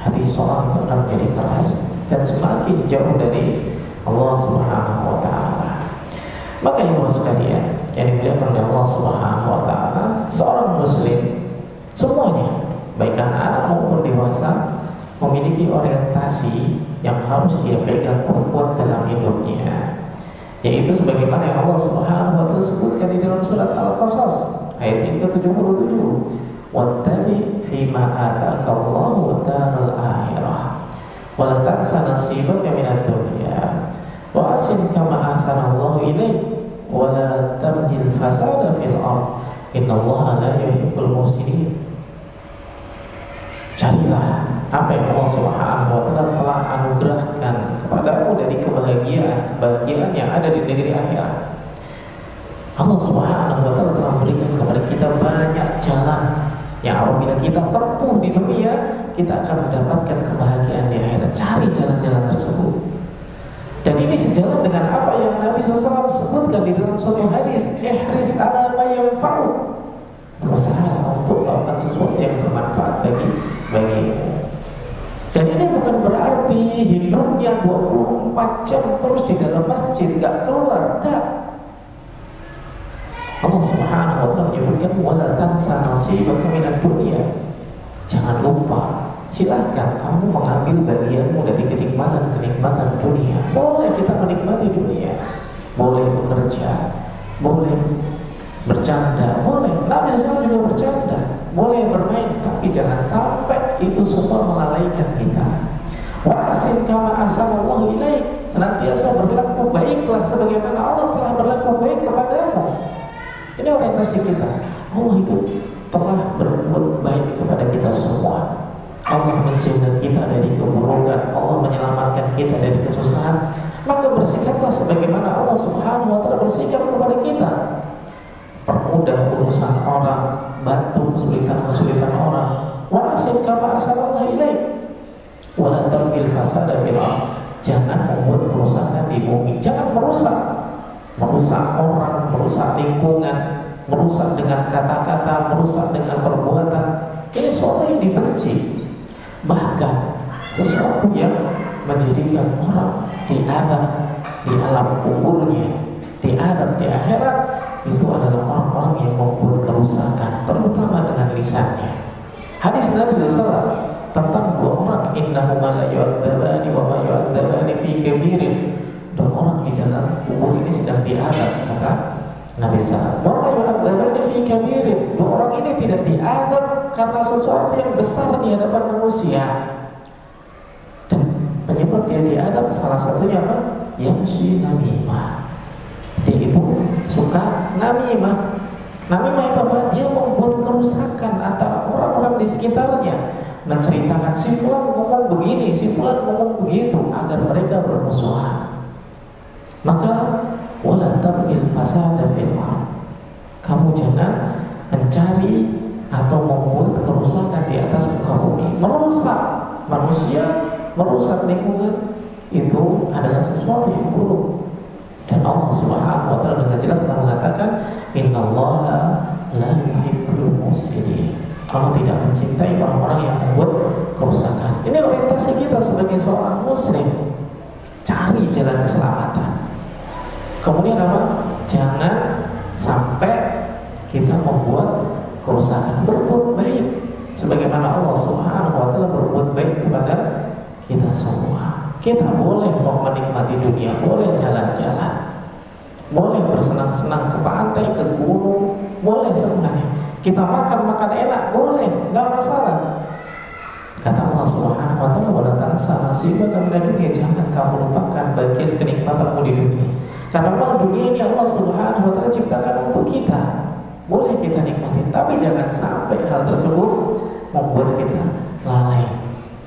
hati sholat itu akan menjadi keras dan semakin jauh dari Allah Subhanahu wa ta'ala. Maka ibu sekalian yang dimuliakan oleh Allah Subhanahu wa ta'ala, seorang muslim semuanya, baik anak-anak maupun dewasa, memiliki orientasi yang harus dia pegang kuat dalam hidupnya, yaitu sebagaimana yang Allah Subhanahu wa ta'ala sebutkan di dalam surat Al-Qasas ayat yang ke-77, wattabi fima ataka Allahu daral akhirah wa la tansa nasibaka minad dunya wa ahsin kama ahsana Allahu ilaik wa la tabghil fasada fil ardh innallaha la yuhibbul mufsidin. Carilah apa yang Allah Subhanahu wa ta'ala telah anugerahkan kepadamu dari kebahagiaan yang ada di negeri akhirat. Allah Subhanahu wa ta'ala telah memberikan kepada kita banyak jalan yang apabila kita tempuh di dunia, kita akan mendapatkan kebahagiaan di akhirat. Cari jalan-jalan tersebut. Dan ini sejalan dengan apa yang Nabi SAW sebutkan di dalam suatu hadis, ihris ala ma yanfa'u. Berusaha untuk melakukan sesuatu yang bermanfaat bagimu. Dan ini bukan berarti hidupnya 24 jam terus di dalam masjid, gak keluar, enggak. Allah Subhanahu wa ta'ala menyebutkan wala tansa nasibaka minad dunya. Jangan lupa, silakan kamu mengambil bagianmu dari kenikmatan dunia. Boleh kita menikmati dunia, boleh bekerja, boleh bercanda, boleh. Nabi SAW juga bercanda, boleh bermain, tapi jangan sampai itu semua melalaikan kita. Wa ahsin kama ahsanallahu ilaik. Senantiasa berlaku baiklah sebagaimana Allah telah berlaku baik kepadamu. Ini orientasi kita. Allah itu telah berbuat baik kepada kita semua. Allah mencegah kita dari keburukan, Allah menyelamatkan kita dari kesusahan. Maka bersikaplah sebagaimana Allah Subhanahu wa ta'ala bersikap kepada kita. Permudah urusan orang, bantu kesulitan orang. Wa ahsin kama ahsanallahu ilaik wa la tabghil fasada fil ardh. Jangan membuat kerusakan di bumi. Jangan merusak orang, merusak lingkungan, merusak dengan kata-kata, merusak dengan perbuatan. Ini sesuatu yang dibenci, bahkan sesuatu yang menjadikan orang diazab di alam kuburnya, diazab di akhirat. Itu adalah orang-orang yang membuat kerusakan, terutama dengan lisannya. Hadis Nabi SAW tentang dua orang, innahuma la yu'adzabani wa ma yu'adzabani fi kabirin. Dua orang di dalam kubur ini sedang diazab, kata Nabi SAW. Wa ma yu'adzabani fi kabirin. Dua orang ini tidak diazab karena sesuatu yang besar di hadapan manusia. Dan penyebab dia diazab salah satunya apa? Yamshi namimah. Dia itu suka namimah. Namimah itu apa? Dia membuat kerusakan antara orang-orang di sekitarnya, menceritakan si fulan ngomong begini, si fulan ngomong begitu, agar mereka bermusuhan. Maka wala tabghil fasada fil ardh. Kamu jangan mencari atau membuat kerusakan di atas muka bumi, merusak manusia, merusak lingkungan. Itu adalah sesuatu yang buruk. Dan Allah Subhanahu wa ta'ala dengan jelas telah mengatakan, innallaha la yuhibbul mufsidin. Allah tidak mencintai orang-orang yang membuat kerusakan. Ini orientasi kita sebagai seorang muslim. Cari jalan keselamatan. Kemudian apa? Jangan sampai kita membuat kerusakan. Berbuat baik sebagaimana Allah Subhanahu wa taala berbuat baik kepada kita semua. Kita boleh mau menikmati dunia, boleh jalan-jalan, boleh bersenang-senang ke pantai, ke gunung, boleh semuanya. Kita makan enak, boleh, nggak masalah. Kata Allah Subhanahu wa taala, "Wala tansa nasibaka minad dunya." Jangan kamu lupakan bagian kenikmatanmu di dunia. Karena memang dunia ini Allah Subhanahu wa taala ciptakan untuk kita. Boleh kita nikmati, tapi jangan sampai hal tersebut membuat kita lalai.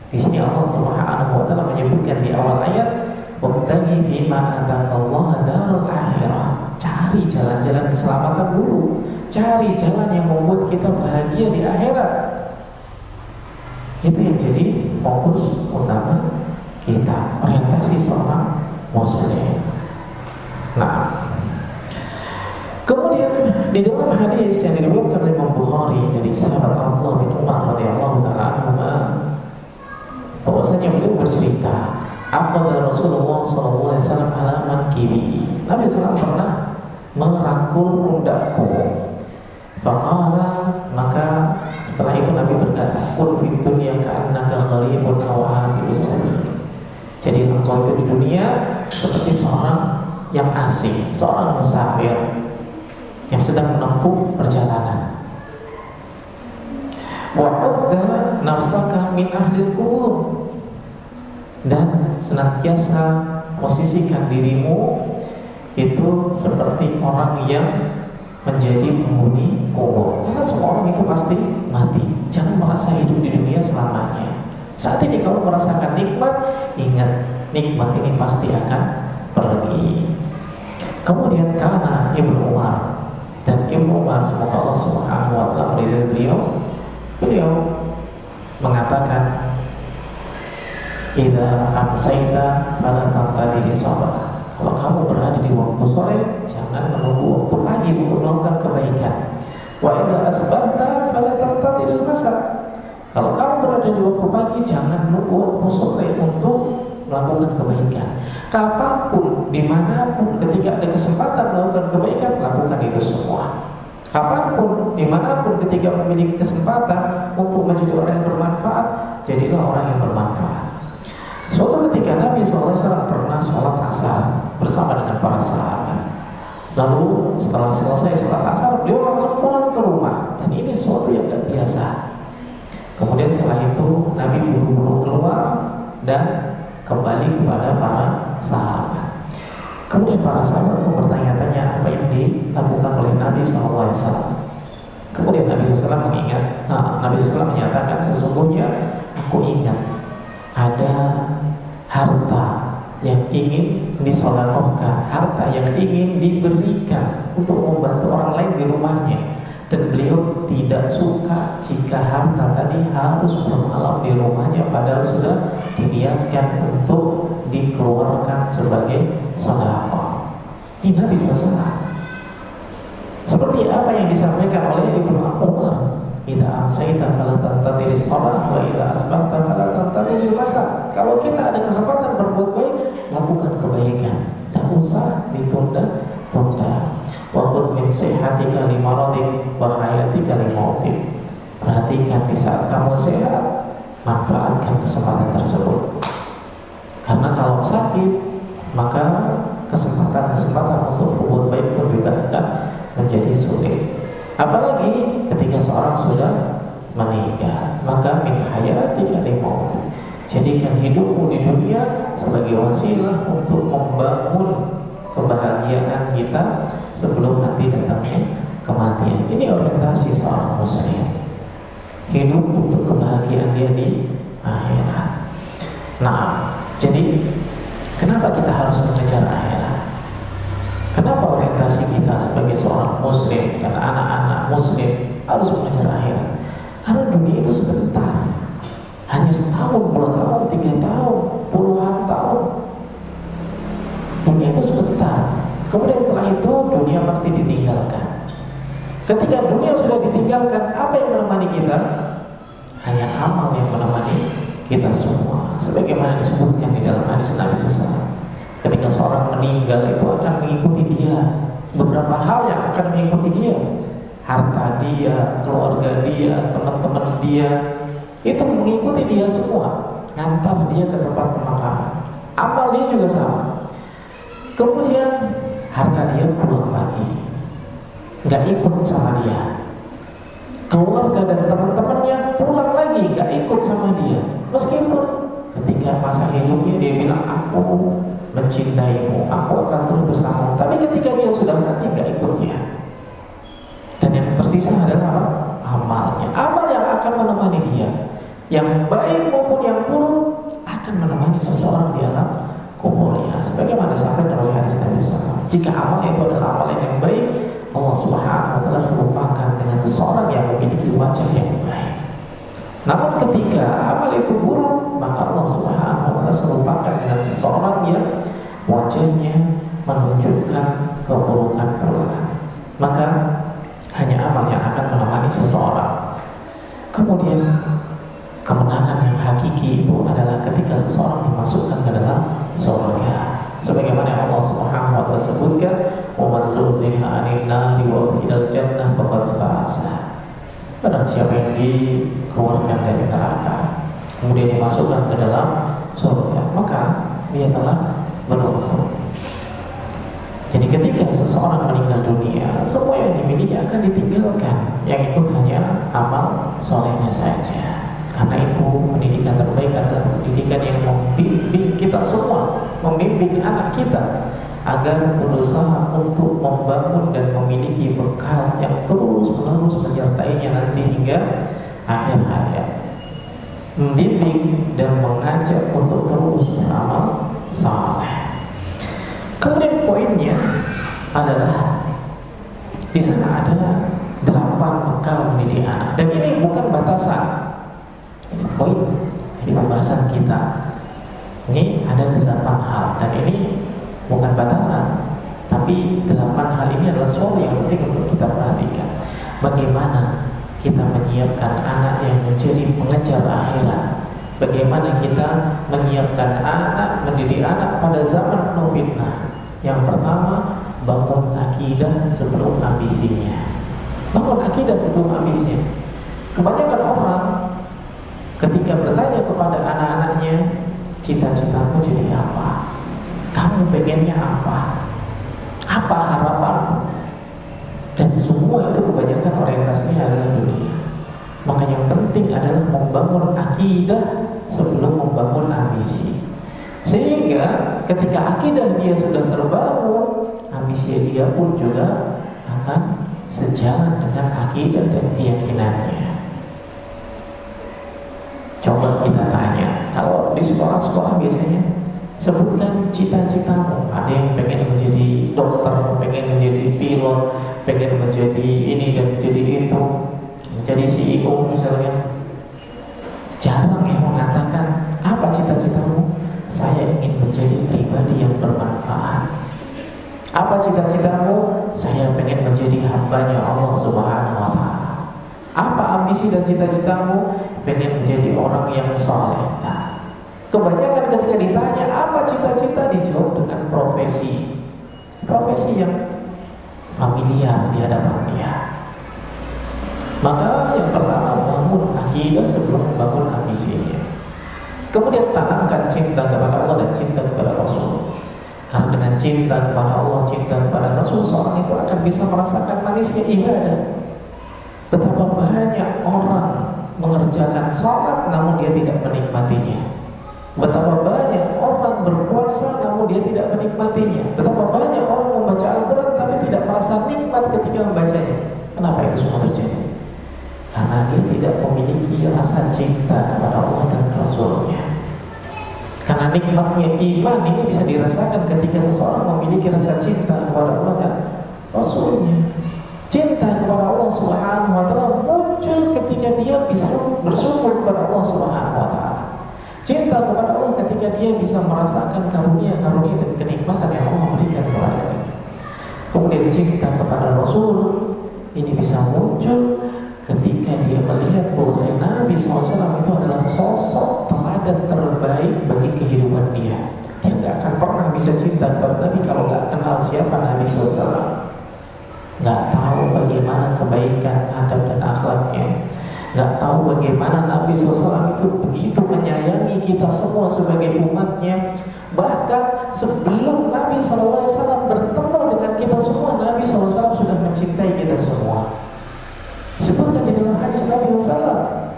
Di sini Allah Subhanahu wa taala menyebutkan di awal ayat, "Wabtaghi fima ataqallaha darul akhirah." Cari jalan-jalan keselamatan dulu. Cari jalan yang membuat kita bahagia di akhirat. Itu yang jadi fokus utama kita, orientasi seorang muslim. Nah, kemudian di dalam hadis yang diriwayatkan oleh Imam Bukhari dari sahabat Abdullah bin Umar radhiyallahu taala anhu, bahwasanya beliau bercerita, aqada Rasulullah sallallahu alaihi wasallam ala mankibi. Nabi sallallahu pernah merangkul pundakku. Faqala, maka setelah itu Nabi berkata, "Qul fid dunya ka'annaka gharibun aw 'abirus sabil." Jadi engkau itu di dunia seperti seorang yang asing, seorang musafir yang sedang menempuh perjalanan. Wa'udda nafsaka min ahlil kubur, dan senantiasa posisikan dirimu itu seperti orang yang menjadi penghuni kubur. Karena semua orang itu pasti mati. Jangan merasa hidup di dunia selamanya. Saat ini kamu merasakan nikmat, ingat nikmat ini pasti akan pergi. Kemudian karena Ibnu Umar, dan Ibnu Umar semoga Allah Subhanahu wa taala meridai beliau mengatakan, "Idza amsayta fala tantadiri shalah." Kalau kamu berada di waktu sore, jangan menunggu waktu pagi untuk melakukan kebaikan. Wa idza asbahta fala tantadiril masa. Kalau kamu berada di waktu pagi, jangan menunggu waktu sore untuk melakukan kebaikan. Kapanpun, dimanapun, ketika ada kesempatan melakukan kebaikan, lakukan itu semua. Kapanpun, dimanapun, ketika memiliki kesempatan untuk menjadi orang yang bermanfaat, jadilah orang yang bermanfaat. Suatu ketika Nabi SAW pernah sholat asar bersama dengan para sahabat. Lalu setelah selesai sholat asar, beliau langsung pulang ke rumah. Dan ini sesuatu yang gak biasa. Kemudian setelah itu Nabi buru-buru keluar dan kembali kepada para sahabat. Kemudian para sahabat bertanya-tanya apa yang dilakukan oleh Nabi SAW. Kemudian Nabi SAW mengingat, Nabi SAW menyatakan, "Sesungguhnya aku ingat ada harta yang ingin disedekahkan, harta yang ingin diberikan untuk membantu orang lain di rumahnya, dan beliau tidak suka jika harta tadi harus bermalam di rumahnya padahal sudah diniatkan untuk dikeluarkan sebagai sedekah." Ini Nabi SAW. Seperti apa yang disampaikan oleh Ibnu Umar, "Idza amsayta fala tantadiris shalah wa idza asbahta fala tantadiril masa." Kalau kita ada kesempatan berbuat baik, lakukan kebaikan. Tak usah ditunda-tunda. Wa khudh min sihhatika li maradik wa hayatika li mautik. Perhatikan di saat kamu sehat, manfaatkan kesempatan tersebut. Karena kalau sakit, maka kesempatan untuk berbuat baik pun juga akan menjadi sulit. Apalagi ketika seorang sudah meninggal, maka min hayatika li mautik. Jadikan hidupmu di dunia sebagai wasilah untuk membangun kebahagiaan kita sebelum nanti datangnya kematian. Ini orientasi seorang muslim. Hidup untuk kebahagiaan dia di akhirat. Nah, jadi kenapa kita harus mengejar akhirat? Kenapa orientasi kita sebagai seorang muslim dan anak-anak muslim harus mengejar akhirat? Karena dunia itu sebentar. Hanya setahun, 2 tahun, 3 tahun, puluhan tahun. Dunia itu sebentar. Kemudian setelah itu dunia pasti ditinggalkan. Ketika dunia sudah ditinggalkan, apa yang menemani kita? Hanya amal yang menemani kita semua. Sebagaimana disebutkan di dalam hadis Nabi SAW, ketika seorang meninggal itu akan mengikuti dia beberapa hal yang akan mengikuti dia, harta dia, keluarga dia, teman-teman dia, itu mengikuti dia semua, ngantar dia ke tempat pemakaman. Amal dia juga sama. Kemudian harta dia pulang lagi, nggak ikut sama dia. Keluarga dan teman-temannya pulang lagi, nggak ikut sama dia. Meskipun ketika masa hidupnya dia bilang, aku mencintaimu, aku akan terus bersamamu, tapi ketika dia sudah mati nggak ikut dia. Dan yang tersisa adalah apa? Amalnya. Amal yang akan menemani dia, yang baik maupun yang buruk, akan menemani seseorang di alam kuburnya. Sebagaimana disampaikan oleh hadis Nabi SAW, jika amal itu adalah amal yang baik, Allah Subhanahu wa Ta'ala serupakan dengan seseorang yang memiliki wajah yang baik. Namun ketika amal itu buruk, maka Allah Subhanahu wa Ta'ala serupakan dengan seseorang yang wajahnya menunjukkan keburukan pula. Maka hanya amal yang akan menemani seseorang. Kemudian kemenangan yang hakiki itu adalah ketika seseorang dimasukkan ke dalam surga. Sebagaimana Allah Subhanahu wa Ta'ala sebutkan, "Wa man zuhziha 'anil nari wa udkhilal jannah faqad faza." Barang siapa yang dikeluarkan dari neraka, kemudian dimasukkan ke dalam surga, maka dia telah beruntung. Jadi ketika seseorang meninggal dunia, semua yang dimiliki akan ditinggalkan, yang ikut hanya amal solehnya saja. Karena itu pendidikan terbaik adalah pendidikan yang membimbing kita semua, membimbing anak kita agar berusaha untuk membangun dan memiliki bekal yang terus-menerus menyertainya nanti hingga akhir hayat. Membimbing dan mengajak untuk terus beramal saleh. Kemudian poinnya adalah di sana ada 8 bekal mendidik anak, dan ini bukan batasan. Ini poin di pembahasan kita. Ini ada 8 hal, dan ini bukan batasan, tapi 8 hal ini adalah sesuatu yang penting untuk kita perhatikan. Bagaimana kita menyiapkan anak yang menjadi pengejar akhirat? Bagaimana kita menyiapkan anak, mendidik anak pada zaman penuh fitnah? Yang pertama, bangun akidah sebelum ambisinya. Bangun akidah sebelum ambisinya. Kebanyakan orang ketika bertanya kepada anak-anaknya, cita-citamu jadi apa? Kamu pengennya apa? Apa harapanmu? Dan semua itu kebanyakan orientasinya adalah dunia. Maka yang penting adalah membangun akidah sebelum membangun ambisi. Sehingga ketika akidah dia sudah terbangun, ambisi dia pun juga akan sejalan dengan akidah dan keyakinannya. Coba kita tanya, kalau di sekolah-sekolah biasanya sebutkan cita-citamu. Ada yang pengen menjadi dokter, pengen menjadi pilot, pengen menjadi ini dan menjadi itu, menjadi CEO misalnya. Jarang yang mengatakan, apa cita-citamu? Saya ingin menjadi pribadi yang bermanfaat. Apa cita-citamu? Saya pengen menjadi hambanya Allah Subhanahu wa Ta'ala. Apa ambisi dan cita-citamu? Pengen menjadi orang yang soleh. Nah, kebanyakan ketika ditanya apa cita-cita, dijawab dengan profesi. Profesi yang familiar di hadapan dia. Maka yang pertama, bangun akidah sebelum bangun ambisinya. Kemudian tanamkan cinta kepada Allah dan cinta kepada Rasul. Karena dengan cinta kepada Allah, cinta kepada Rasul, seorang itu akan bisa merasakan manisnya ibadah. Betapa banyak orang mengerjakan sholat namun dia tidak menikmatinya. Betapa banyak orang berpuasa namun dia tidak menikmatinya. Betapa banyak orang membaca Al-Quran tapi tidak merasa nikmat ketika membacanya. Kenapa itu semua terjadi? Karena dia tidak memiliki rasa cinta kepada Allah dan Rasulnya. Karena nikmatnya iman ini bisa dirasakan ketika seseorang memiliki rasa cinta kepada Allah dan Rasulnya. Cinta kepada Allah Subhanahu wa Ta'ala muncul ketika dia bisa bersyukur kepada Allah Subhanahu wa Ta'ala. Cinta kepada Allah ketika dia bisa merasakan karunia-karunia dan kenikmatan yang Allah berikan kepadanya. Kemudian cinta kepada Rasul ini bisa muncul ketika dia melihat bahwa Nabi SAW itu adalah sosok teladan bagi kehidupan dia. Dia nggak akan pernah bisa cinta kepada Nabi kalau nggak kenal siapa Nabi SAW. Nggak tahu bagaimana kebaikan, adab dan akhlaknya. Nggak tahu bagaimana Nabi SAW itu begitu menyayangi kita semua sebagai umatnya. Bahkan sebelum Nabi SAW bertemu dengan kita semua, Nabi SAW sudah mencintai kita semua. Sebutkan di dalam hadis Nabi SAW,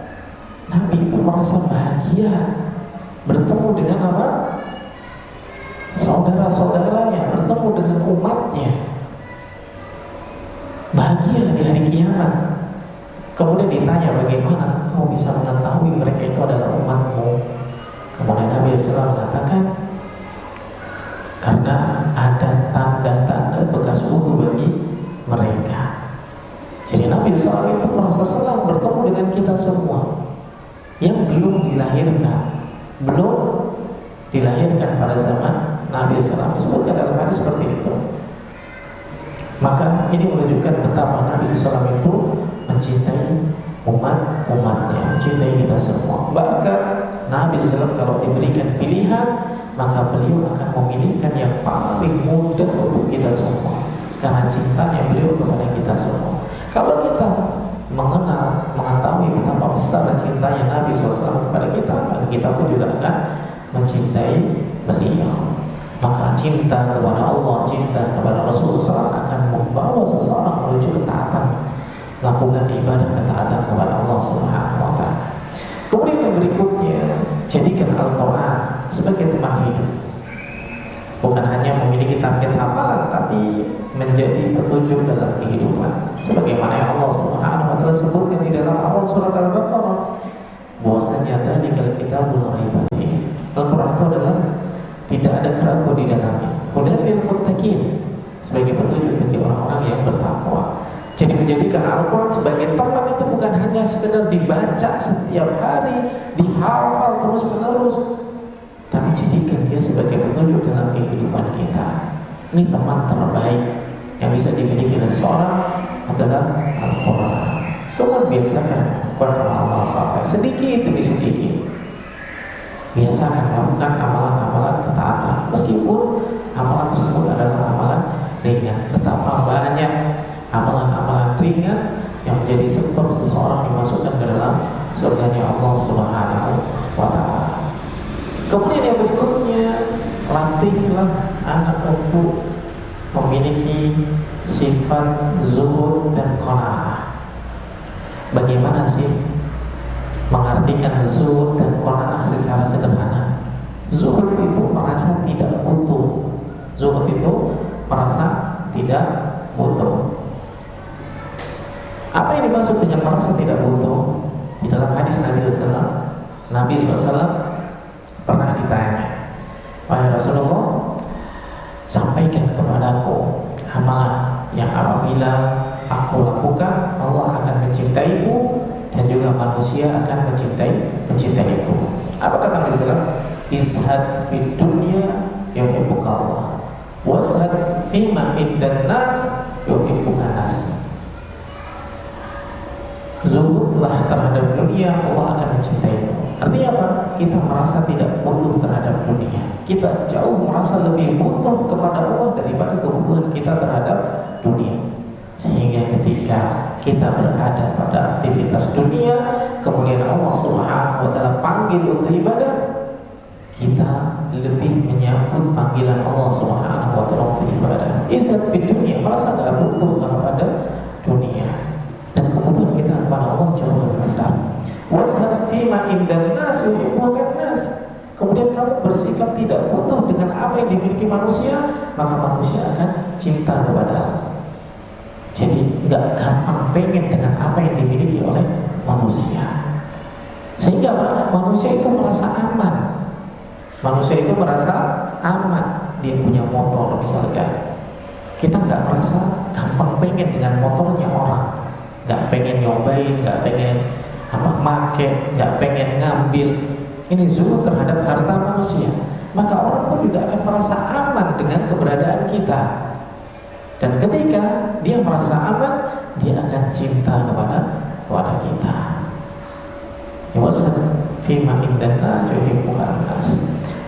Nabi itu merasa bahagia bertemu dengan apa? Saudara-saudaranya, bertemu dengan umatnya. Bahagia di hari kiamat. Kemudian ditanya, bagaimana kamu bisa mengetahui mereka itu adalah umatmu? Kemudian Nabi SAW mengatakan, karena ada tanda-tanda bekas wudu bagi mereka. Jadi Nabi SAW itu merasa senang bertemu dengan kita semua yang belum dilahirkan pada zaman Nabi SAW. Disebutkan dalam hadis seperti itu. Maka ini menunjukkan betapa Nabi SAW itu mencintai umatnya, mencintai kita semua. Bahkan Nabi SAW kalau diberikan pilihan, maka beliau akan memilihkan yang paling mudah untuk kita semua, karena cintanya beliau kepada kita semua. Kalau kita mengetahui betapa besar cintanya Nabi SAW kepada kita, maka kita pun juga akan mencintai beliau. Maka cinta kepada Allah, cinta kepada Rasulullah SAW akan membawa seseorang menuju ketaatan, lakukan ibadah ketaatan kepada Allah Subhanahu wa Ta'ala. Kemudian yang berikutnya, jadikan Al-Quran sebagai teman hidup. Bukan hanya memiliki target hafalan, tapi menjadi petunjuk dalam kehidupan. Sebagaimana yang Allah Subhanahu wa Ta'ala sebutkan di dalam awal surat Al-Baqarah, bahwasanya dzalikal kitabul la raiba fihi. Al-Quran itu adalah tidak ada keraguan di dalamnya. Hudan lil muttaqin, sebagai petunjuk bagi orang-orang yang bertakwa. Jadi menjadikan Al-Quran sebagai teman itu bukan hanya sekedar dibaca setiap hari, dihafal terus menerus, tapi jadikan dia sebagai petunjuk dalam kehidupan kita. Ini teman terbaik yang bisa dimiliki oleh seorang adalah Al-Quran. Kemudian biasakan beramal saleh sedikit demi sedikit. Biasakan melakukan amalan-amalan ketaatan, meskipun amalan tersebut adalah amalan ringan. Betapa banyak amalan-amalan ringan yang menjadi sebab seseorang dimasukkan ke dalam surganya Allah Subhanahu wa Ta'ala. Kemudian yang berikutnya, latihlah anak untuk memiliki sifat zuhud dan qanaah. Bagaimana sih mengartikan zuhud dan qanaah secara sederhana? Zuhud itu merasa tidak butuh. Zuhud itu merasa tidak butuh. Apa yang dimaksud dengan merasa tidak butuh? Di dalam hadis Nabi SAW, Nabi SAW pernah ditanya, wahai Rasulullah, sampaikan kepadaku amalan yang apabila aku lakukan, Allah akan mencintaiku dan juga manusia akan mencintaiku. Apa kata Nabi SAW? Izhad fid dunya yuhibbuka Allah, washad fima iddan nas yuhibbuka nas. Zuhudlah terhadap dunia, Allah akan mencintaimu. Artinya apa? Kita merasa tidak butuh terhadap dunia. Kita jauh merasa lebih butuh kepada Allah daripada kebutuhan kita terhadap dunia. Sehingga ketika kita berada pada aktivitas dunia, kemudian Allah Subhanahu wa Ta'ala panggil untuk ibadah, kita lebih menyambut panggilan Allah Subhanahu wa Ta'ala untuk ibadah. Izhad fid dunia, merasa tidak butuh kepada dunia, dan kebutuhan kita kepada Allah jauh lebih besar. Washad fima indan nas yuhibbukan nas. Kemudian kamu bersikap tidak butuh dengan apa yang dimiliki manusia, maka manusia akan cinta kepada Allah. Jadi nggak gampang pengen dengan apa yang dimiliki oleh manusia. Sehingga manusia itu merasa aman. Manusia itu merasa aman. Dia punya motor misalkan, kita nggak merasa gampang pengen dengan motornya orang. Nggak pengen nyobain, nggak pengen make, nggak pengen ngambil. Ini zuhud terhadap harta manusia. Maka orang pun juga akan merasa aman dengan keberadaan kita. Dan ketika dia merasa aman, dia akan cinta kepada kita. Washad fima indana yuhibbuhan nas.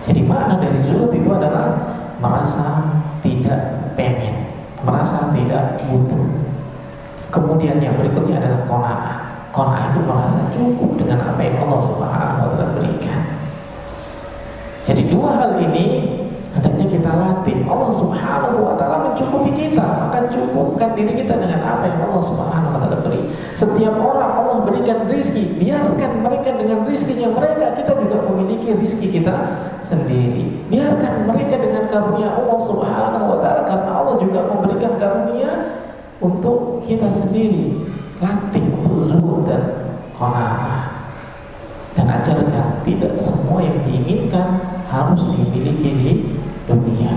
Jadi makna dari zuhud itu adalah merasa tidak pengen, merasa tidak butuh. Kemudian yang berikutnya adalah qanaah. Qanaah itu merasa cukup dengan apa yang Allah Subhanahu wa taala berikan. Jadi dua hal ini hendaknya kita latih. Allah Subhanahu wa taala mencukupi kita, maka cukupkan diri kita dengan apa yang Allah Subhanahu wa taala beri. Setiap orang Allah berikan rizki, biarkan mereka dengan rizkinya mereka, kita juga memiliki rizki kita sendiri. Biarkan mereka dengan karunia Allah Subhanahu wa taala, karena Allah juga memberikan karunia untuk kita sendiri. Latih untuk zuhud dan qanaah. Dan ajarkan tidak semua yang diinginkan harus dimiliki di dunia.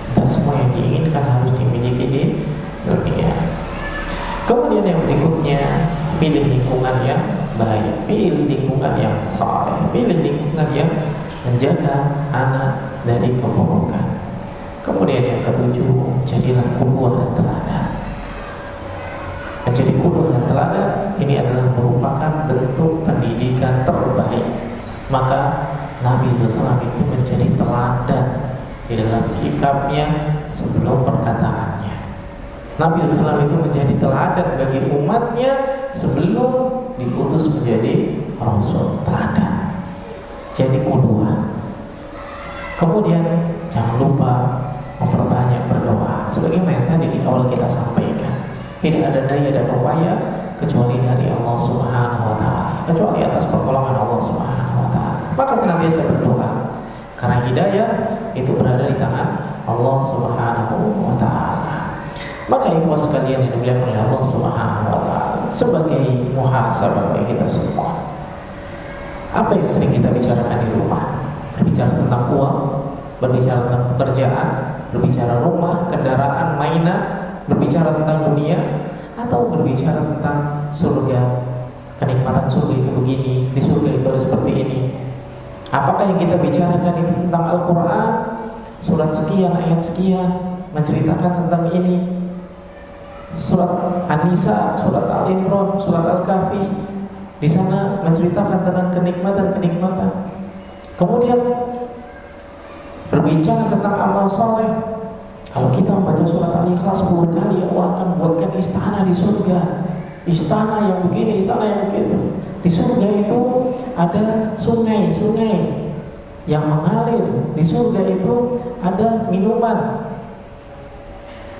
Tidak semua yang diinginkan harus dimiliki di dunia. Kemudian yang berikutnya, pilih lingkungan yang baik, pilih lingkungan yang saleh, pilih lingkungan yang menjaga anak dari keburukan. Kemudian yang ketujuh, jadilah qudwah dan teladan. Menjadi qudwah dan teladan ini adalah merupakan bentuk pendidikan terbaik. Maka Nabi SAW itu menjadi teladan di dalam sikapnya sebelum perkataannya. Nabi SAW itu menjadi teladan bagi umatnya sebelum diutus menjadi Rasul. Teladan, jadi qudwah. Kemudian jangan lupa memperbanyak berdoa. Sebagaimana yang tadi di awal kita sampaikan, tidak ada daya dan upaya kecuali dari Allah Subhanahu wa taala, kecuali atas pertolongan Allah Subhanahu wa taala. Maka senantiasa berdoa, karena hidayah itu berada di tangan Allah Subhanahu wa taala. Maka ikhwah sekalian yang dimuliakan oleh Allah Subhanahu wa taala, sebagai muhasabah bagi kita semua, apa yang sering kita bicarakan di rumah? Berbicara tentang uang, berbicara tentang pekerjaan, berbicara rumah, kendaraan, mainan, berbicara tentang dunia, atau berbicara tentang surga. Kenikmatan surga itu begini, di surga itu ada seperti ini. Apakah yang kita bicarakan itu tentang Al-Quran, surat sekian, ayat sekian, menceritakan tentang ini, surat An-Nisa, surat Al-Imran, surat Al-Kahfi, di sana menceritakan tentang kenikmatan-kenikmatan. Kemudian berbicara tentang amal soleh. Kalau kita membaca surat Al-Ikhlas 10 kali, Allah akan buatkan istana di surga. Istana yang begini, istana yang begitu. Di surga itu ada sungai-sungai yang mengalir. Di surga itu ada minuman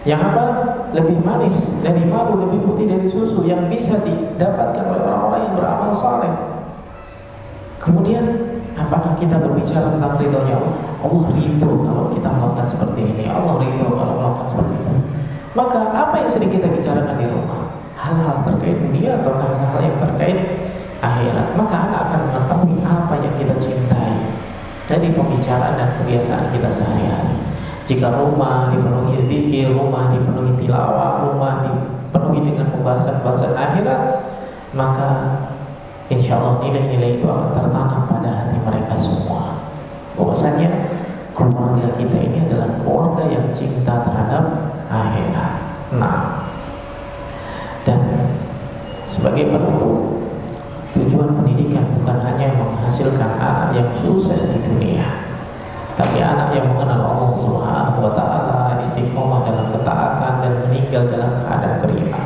yang apa? Lebih manis dari madu, lebih putih dari susu, yang bisa didapatkan oleh orang-orang yang beramal saleh. Kemudian apakah kita berbicara tentang ridhonya Allah? Allah ridho kalau kita melakukan seperti ini, Allah ridho kalau melakukan seperti itu. Maka apa yang sering kita bicarakan di rumah? Hal-hal terkait dunia atau hal-hal yang terkait akhirat. Maka anak akan mengetahui apa yang kita cintai dari pembicaraan dan kebiasaan kita sehari-hari. Jika rumah dipenuhi zikir, rumah dipenuhi tilawah, rumah dipenuhi dengan pembahasan-pembahasan akhirat, maka insya Allah nilai-nilai itu akan tertanam pada hati mereka semua. Bahwasanya keluarga kita ini adalah keluarga yang cinta terhadap akhirat. Nah, dan sebagai penutup, tujuan pendidikan bukan hanya menghasilkan anak yang sukses di dunia, tapi anak yang mengenal Allah Subhanahu wa taala, istiqomah dalam ketaatan dan meninggal dalam keadaan beriman.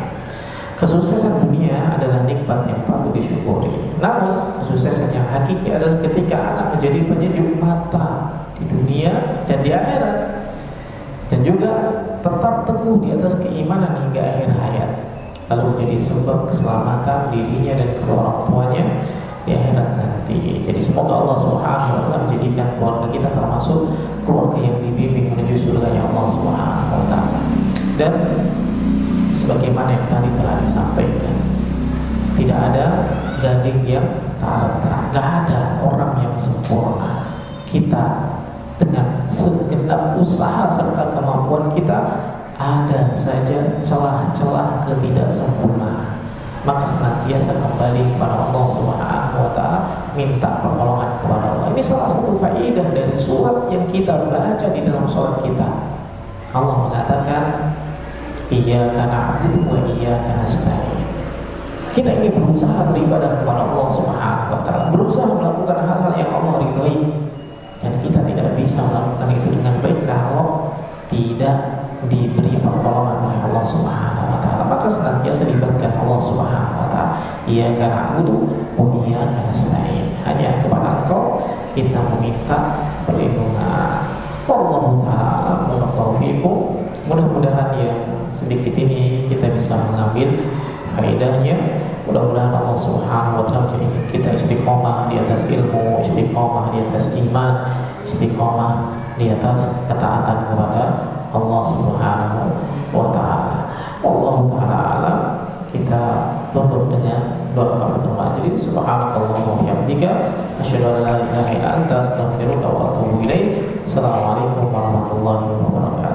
Kesuksesan dunia adalah nikmat yang patut disyukuri. Namun kesuksesan yang hakiki adalah ketika anak menjadi penyejuk mata di dunia dan di akhirat, dan juga tetap teguh di atas keimanan hingga akhir hayat, lalu menjadi sebab keselamatan dirinya dan kedua orang tuanya di akhirat nanti. Jadi semoga Allah Subhanahu wa taala menjadikan keluarga kita termasuk keluarga yang dibimbing menuju surganya Allah Subhanahu wa taala. Dan sebagaimana yang tadi telah disampaikan, tidak ada gading yang tak rata, nggak ada orang yang sempurna. Kita dengan segenap usaha serta kemampuan kita ada saja celah-celah ketidaksempurnaan. Maka senantiasa kembali kepada Allah Subhanahu wa taala, minta pertolongan kepada Allah. Ini salah satu faedah dari surat yang kita baca di dalam surat kita. Allah mengatakan, iyyaka na'budu wa iyyaka nasta'in. Kita ini berusaha beribadah kepada Allah Subhanahu wa taala, berusaha melakukan hal-hal yang Allah ridhoi, dan kita tidak bisa melakukan itu dengan baik kalau tidak diberi pertolongan oleh Allah Subhanahu wa taala. Maka senantiasa libatkan Allah Subhanahu wa taala. Iyyaka na'budu wa iyyaka nasta'in. Hanya kepada Engkau kita meminta perlindungan. Wallahu taala muwaffiq. Mudah-mudahan yang sedikit ini kita bisa mengambil faedahnya. Mudah-mudahan Allah Subhanahu wa taala menjadikan kita istiqomah di atas ilmu, istiqomah di atas iman, istiqomah di atas ketaatan kepada Allah Subhanahu wa taala. Allah taala alam. Kita tutup dengan doa kafaratul majlis. Subhanakallahumma wa bihamdika asyhadu an la ilaha illa anta astaghfiruka wa atubu ilaik. Assalamualaikum warahmatullahi wabarakatuh.